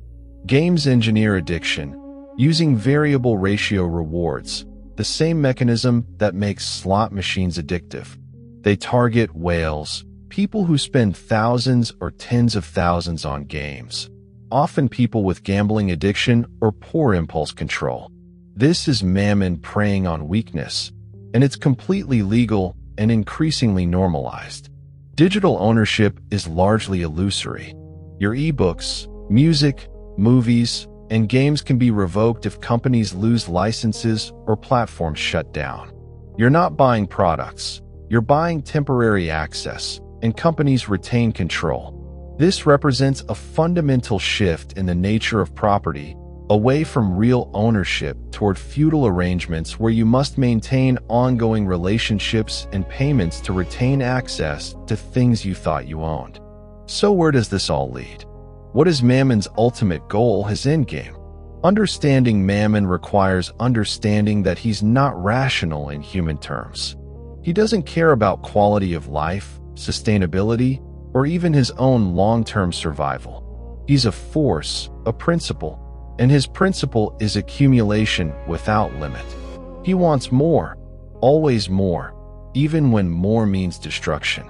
Games engineer addiction, using variable ratio rewards, the same mechanism that makes slot machines addictive. They target whales, people who spend thousands or tens of thousands on games, often people with gambling addiction or poor impulse control. This is Mammon preying on weakness, and it's completely legal and increasingly normalized. Digital ownership is largely illusory. Your ebooks, music, movies, and games can be revoked if companies lose licenses or platforms shut down. You're not buying products, you're buying temporary access, and companies retain control. This represents a fundamental shift in the nature of property, away from real ownership toward feudal arrangements where you must maintain ongoing relationships and payments to retain access to things you thought you owned. So where does this all lead? What is Mammon's ultimate goal, his endgame? Understanding Mammon requires understanding that he's not rational in human terms. He doesn't care about quality of life, sustainability, or even his own long-term survival. He's a force, a principle, and his principle is accumulation without limit. He wants more, always more, even when more means destruction.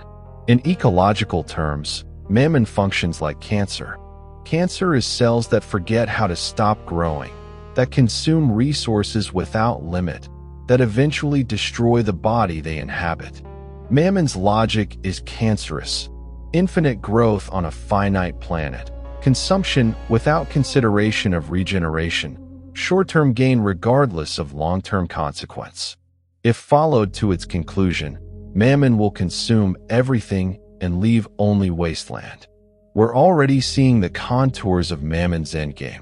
In ecological terms, Mammon functions like cancer. Cancer is cells that forget how to stop growing, that consume resources without limit, that eventually destroy the body they inhabit. Mammon's logic is cancerous. Infinite growth on a finite planet, consumption without consideration of regeneration, short-term gain regardless of long-term consequence. If followed to its conclusion, Mammon will consume everything and leave only wasteland. We're already seeing the contours of Mammon's endgame.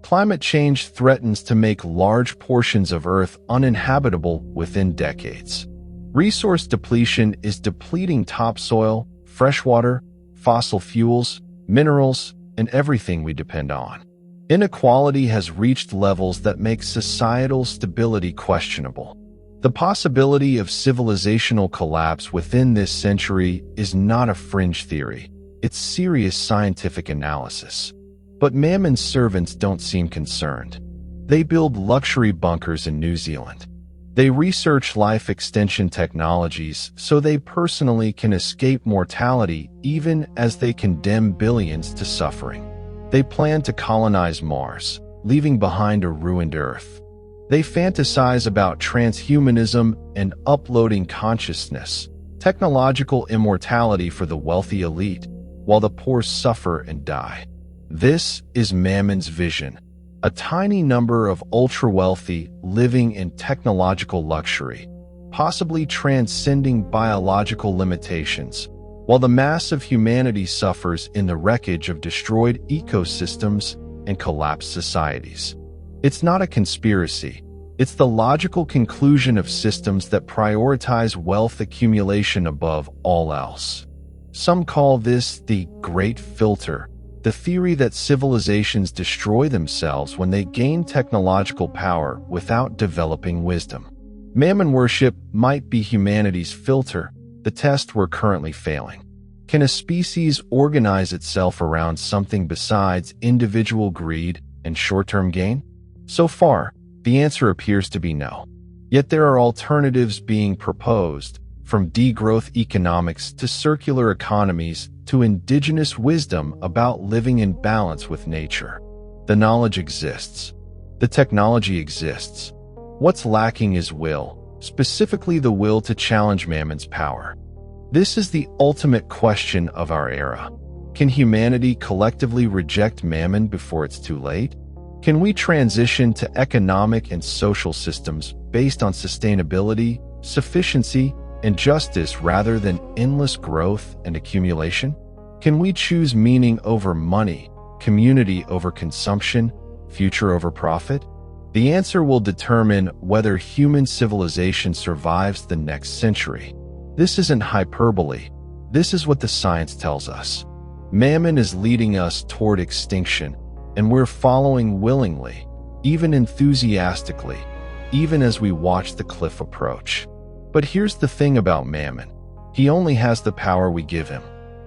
Climate change threatens to make large portions of Earth uninhabitable within decades. Resource depletion is depleting topsoil, freshwater, fossil fuels, minerals, and everything we depend on. Inequality has reached levels that make societal stability questionable. The possibility of civilizational collapse within this century is not a fringe theory. It's serious scientific analysis. But Mammon's servants don't seem concerned. They build luxury bunkers in New Zealand. They research life extension technologies so they personally can escape mortality even as they condemn billions to suffering. They plan to colonize Mars, leaving behind a ruined Earth. They fantasize about transhumanism and uploading consciousness, technological immortality for the wealthy elite, while the poor suffer and die. This is Mammon's vision, a tiny number of ultra-wealthy living in technological luxury, possibly transcending biological limitations, while the mass of humanity suffers in the wreckage of destroyed ecosystems and collapsed societies. It's not a conspiracy. It's the logical conclusion of systems that prioritize wealth accumulation above all else. Some call this the Great Filter, the theory that civilizations destroy themselves when they gain technological power without developing wisdom. Mammon worship might be humanity's filter, the test we're currently failing. Can a species organize itself around something besides individual greed and short-term gain? So far, the answer appears to be no. Yet there are alternatives being proposed, from degrowth economics to circular economies to indigenous wisdom about living in balance with nature. The knowledge exists. The technology exists. What's lacking is will, specifically the will to challenge Mammon's power. This is the ultimate question of our era. Can humanity collectively reject Mammon before it's too late? Can we transition to economic and social systems based on sustainability, sufficiency, and justice rather than endless growth and accumulation? Can we choose meaning over money, community over consumption, future over profit? The answer will determine whether human civilization survives the next century. This isn't hyperbole. This is what the science tells us. Mammon is leading us toward extinction, and we're following willingly, even enthusiastically, even as we watch the cliff approach. But here's the thing about Mammon. He only has the power we give him.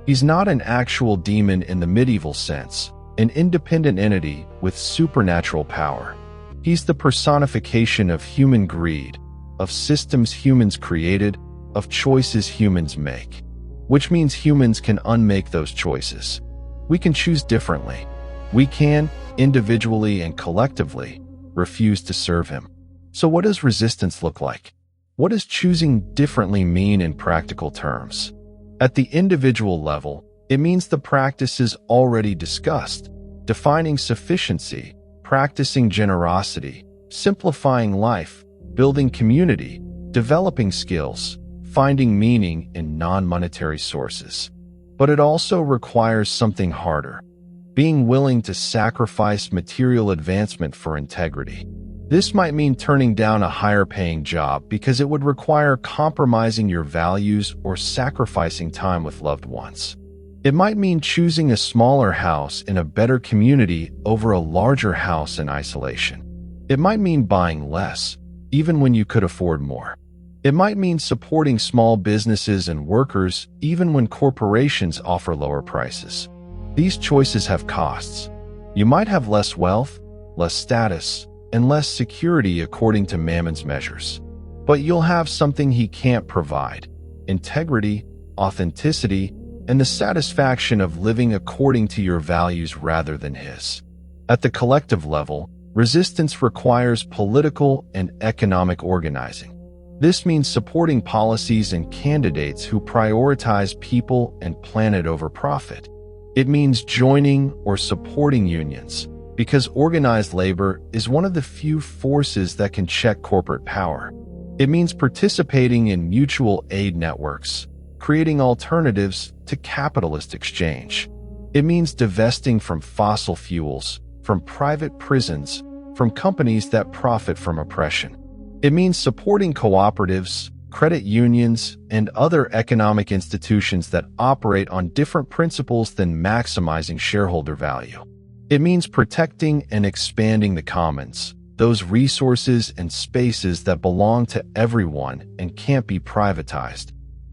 He's not an actual demon in the medieval sense, an independent entity with supernatural power. He's the personification of human greed, of systems humans created, of choices humans make. Which means humans can unmake those choices. We can choose differently. We can, individually and collectively, refuse to serve him. So what does resistance look like? What does choosing differently mean in practical terms? At the individual level, it means the practices already discussed, defining sufficiency, practicing generosity, simplifying life, building community, developing skills, finding meaning in non-monetary sources. But it also requires something harder, being willing to sacrifice material advancement for integrity. This might mean turning down a higher-paying job because it would require compromising your values or sacrificing time with loved ones. It might mean choosing a smaller house in a better community over a larger house in isolation. It might mean buying less, even when you could afford more. It might mean supporting small businesses and workers even when corporations offer lower prices. These choices have costs. You might have less wealth, less status, and less security according to Mammon's measures. But you'll have something he can't provide: integrity, authenticity, and the satisfaction of living according to your values rather than his. At the collective level, resistance requires political and economic organizing. This means supporting policies and candidates who prioritize people and planet over profit. It means joining or supporting unions, because organized labor is one of the few forces that can check corporate power. It means participating in mutual aid networks, creating alternatives to capitalist exchange. It means divesting from fossil fuels, from private prisons, from companies that profit from oppression. It means supporting cooperatives, credit unions, and other economic institutions that operate on different principles than maximizing shareholder value. It means protecting and expanding the commons, those resources and spaces that belong to everyone and can't be privatized.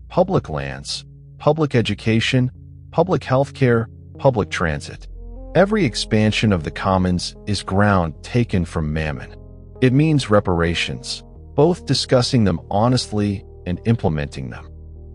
Public lands, public education, public healthcare, public transit. Every expansion of the commons is ground taken from Mammon. It means reparations, both discussing them honestly and implementing them.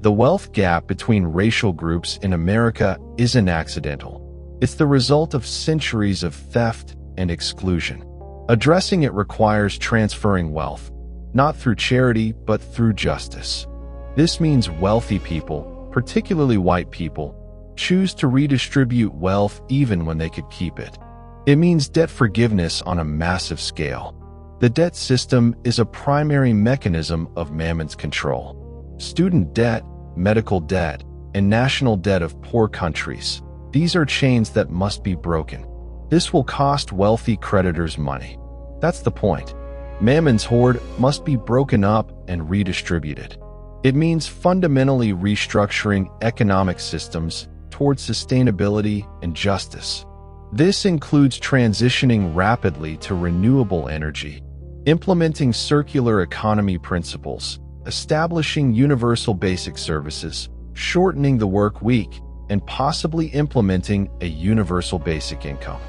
The wealth gap between racial groups in America isn't accidental. It's the result of centuries of theft and exclusion. Addressing it requires transferring wealth, not through charity, but through justice. This means wealthy people, particularly white people, choose to redistribute wealth even when they could keep it. It means debt forgiveness on a massive scale. The debt system is a primary mechanism of Mammon's control. Student debt, medical debt, and national debt of poor countries. These are chains that must be broken. This will cost wealthy creditors money. That's the point. Mammon's hoard must be broken up and redistributed. It means fundamentally restructuring economic systems towards sustainability and justice. This includes transitioning rapidly to renewable energy, implementing circular economy principles, establishing universal basic services, shortening the work week, and possibly implementing a universal basic income.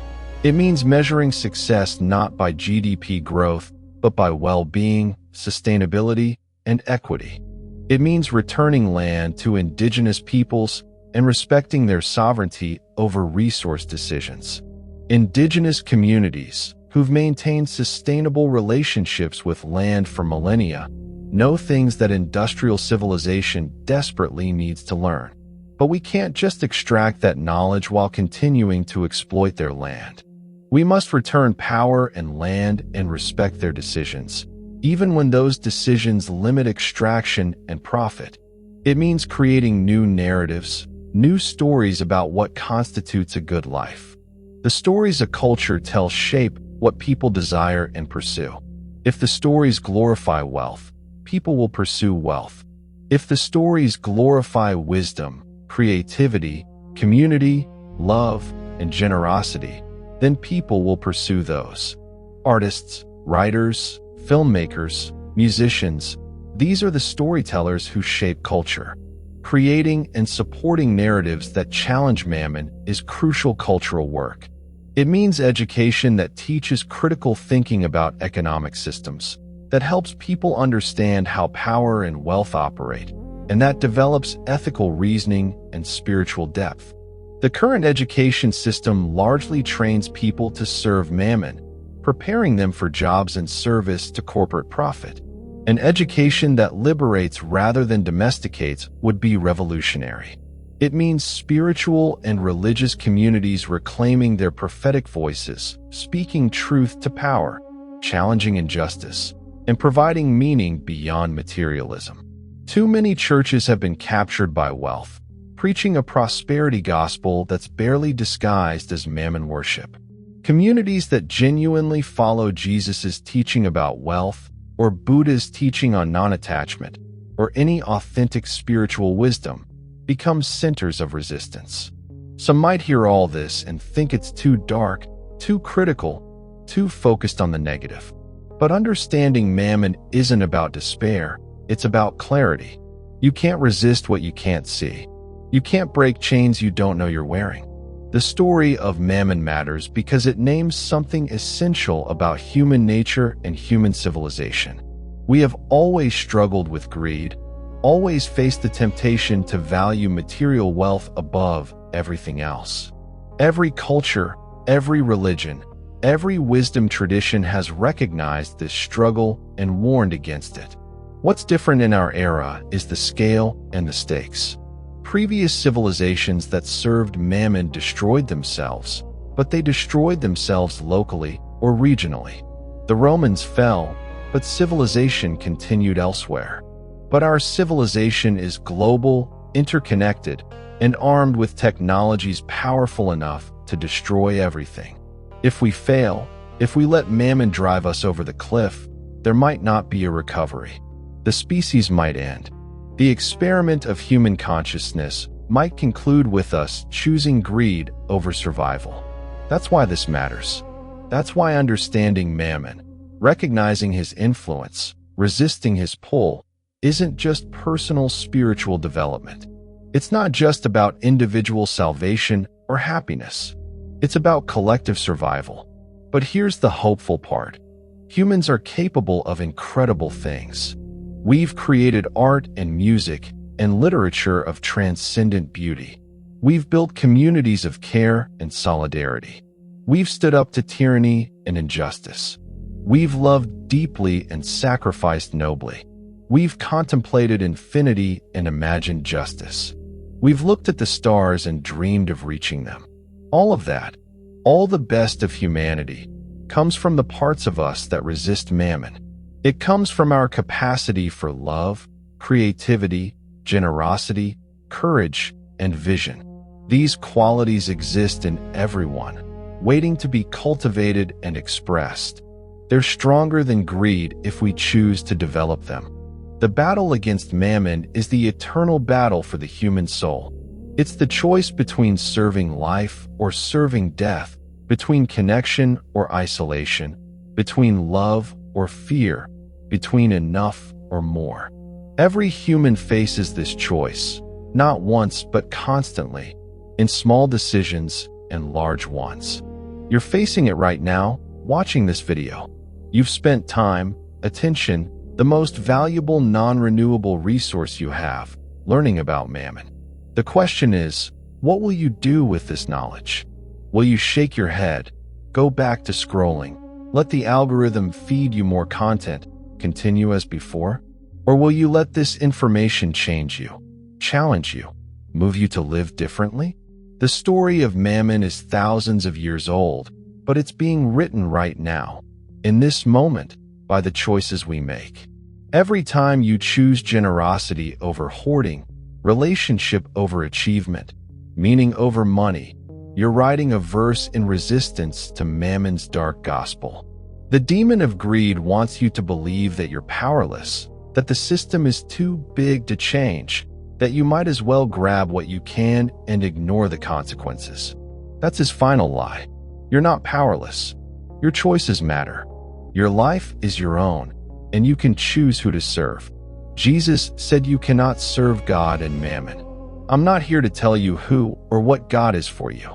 It means measuring success not by GDP growth, but by well-being, sustainability, and equity. It means returning land to indigenous peoples and respecting their sovereignty over resource decisions. Indigenous communities, who've maintained sustainable relationships with land for millennia, know things that industrial civilization desperately needs to learn. But we can't just extract that knowledge while continuing to exploit their land. We must return power and land and respect their decisions, even when those decisions limit extraction and profit. It means creating new narratives, new stories about what constitutes a good life. The stories a culture tells shape what people desire and pursue. If the stories glorify wealth, people will pursue wealth. If the stories glorify wisdom, creativity, community, love, and generosity, then people will pursue those. Artists, writers, filmmakers, musicians, these are the storytellers who shape culture. Creating and supporting narratives that challenge Mammon is crucial cultural work. It means education that teaches critical thinking about economic systems, that helps people understand how power and wealth operate, and that develops ethical reasoning and spiritual depth. The current education system largely trains people to serve Mammon, preparing them for jobs and service to corporate profit. An education that liberates rather than domesticates would be revolutionary. It means spiritual and religious communities reclaiming their prophetic voices, speaking truth to power, challenging injustice, and providing meaning beyond materialism. Too many churches have been captured by wealth, preaching a prosperity gospel that's barely disguised as Mammon worship. Communities that genuinely follow Jesus' teaching about wealth, or Buddha's teaching on non-attachment, or any authentic spiritual wisdom, become centers of resistance. Some might hear all this and think it's too dark, too critical, too focused on the negative. But understanding Mammon isn't about despair, it's about clarity. You can't resist what you can't see. You can't break chains you don't know you're wearing. The story of Mammon matters because it names something essential about human nature and human civilization. We have always struggled with greed, always faced the temptation to value material wealth above everything else. Every culture, every religion, every wisdom tradition has recognized this struggle and warned against it. What's different in our era is the scale and the stakes. Previous civilizations that served Mammon destroyed themselves, but they destroyed themselves locally or regionally. The Romans fell, but civilization continued elsewhere. But our civilization is global, interconnected, and armed with technologies powerful enough to destroy everything. If we fail, if we let Mammon drive us over the cliff, there might not be a recovery. The species might end. The experiment of human consciousness might conclude with us choosing greed over survival. That's why this matters. That's why understanding Mammon, recognizing his influence, resisting his pull, isn't just personal spiritual development. It's not just about individual salvation or happiness. It's about collective survival. But here's the hopeful part. Humans are capable of incredible things. We've created art and music and literature of transcendent beauty. We've built communities of care and solidarity. We've stood up to tyranny and injustice. We've loved deeply and sacrificed nobly. We've contemplated infinity and imagined justice. We've looked at the stars and dreamed of reaching them. All of that, all the best of humanity, comes from the parts of us that resist Mammon. It comes from our capacity for love, creativity, generosity, courage, and vision. These qualities exist in everyone, waiting to be cultivated and expressed. They're stronger than greed if we choose to develop them. The battle against Mammon is the eternal battle for the human soul. It's the choice between serving life or serving death, between connection or isolation, between love or fear, between enough or more. Every human faces this choice, not once but constantly, in small decisions and large ones. You're facing it right now, watching this video. You've spent time, attention, the most valuable non-renewable resource you have, learning about Mammon. The question is, what will you do with this knowledge? Will you shake your head, go back to scrolling, let the algorithm feed you more content, continue as before? Or will you let this information change you, challenge you, move you to live differently? The story of Mammon is thousands of years old, but it's being written right now, in this moment, by the choices we make. Every time you choose generosity over hoarding, relationship over achievement, meaning over money, you're writing a verse in resistance to Mammon's dark gospel. The demon of greed wants you to believe that you're powerless, that the system is too big to change, that you might as well grab what you can and ignore the consequences. That's his final lie. You're not powerless. Your choices matter. Your life is your own, and you can choose who to serve. Jesus said you cannot serve God and Mammon. I'm not here to tell you who or what God is for you,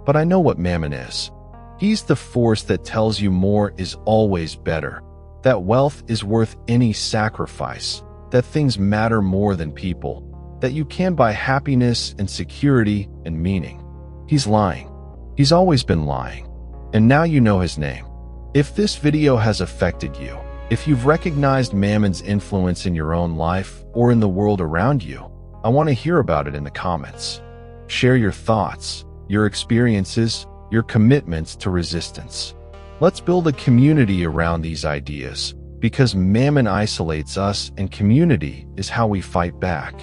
but I know what Mammon is. He's the force that tells you more is always better, that wealth is worth any sacrifice, that things matter more than people, that you can buy happiness and security and meaning. He's lying. He's always been lying. And now you know his name. If this video has affected you, if you've recognized Mammon's influence in your own life or in the world around you, I want to hear about it in the comments. Share your thoughts, your experiences, your commitments to resistance. Let's build a community around these ideas, because Mammon isolates us and community is how we fight back.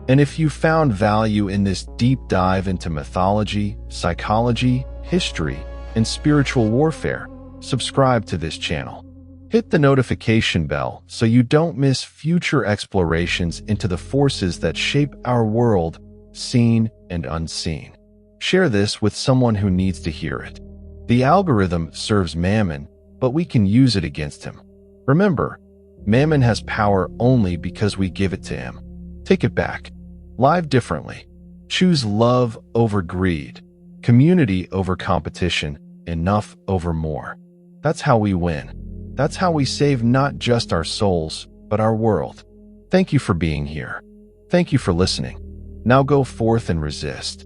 And if you found value in this deep dive into mythology, psychology, history, and spiritual warfare, subscribe to this channel. Hit the notification bell so you don't miss future explorations into the forces that shape our world, seen and unseen. Share this with someone who needs to hear it. The algorithm serves Mammon, but we can use it against him. Remember, Mammon has power only because we give it to him. Take it back. Live differently. Choose love over greed, community over competition, enough over more. That's how we win. That's how we save not just our souls, but our world. Thank you for being here. Thank you for listening. Now go forth and resist.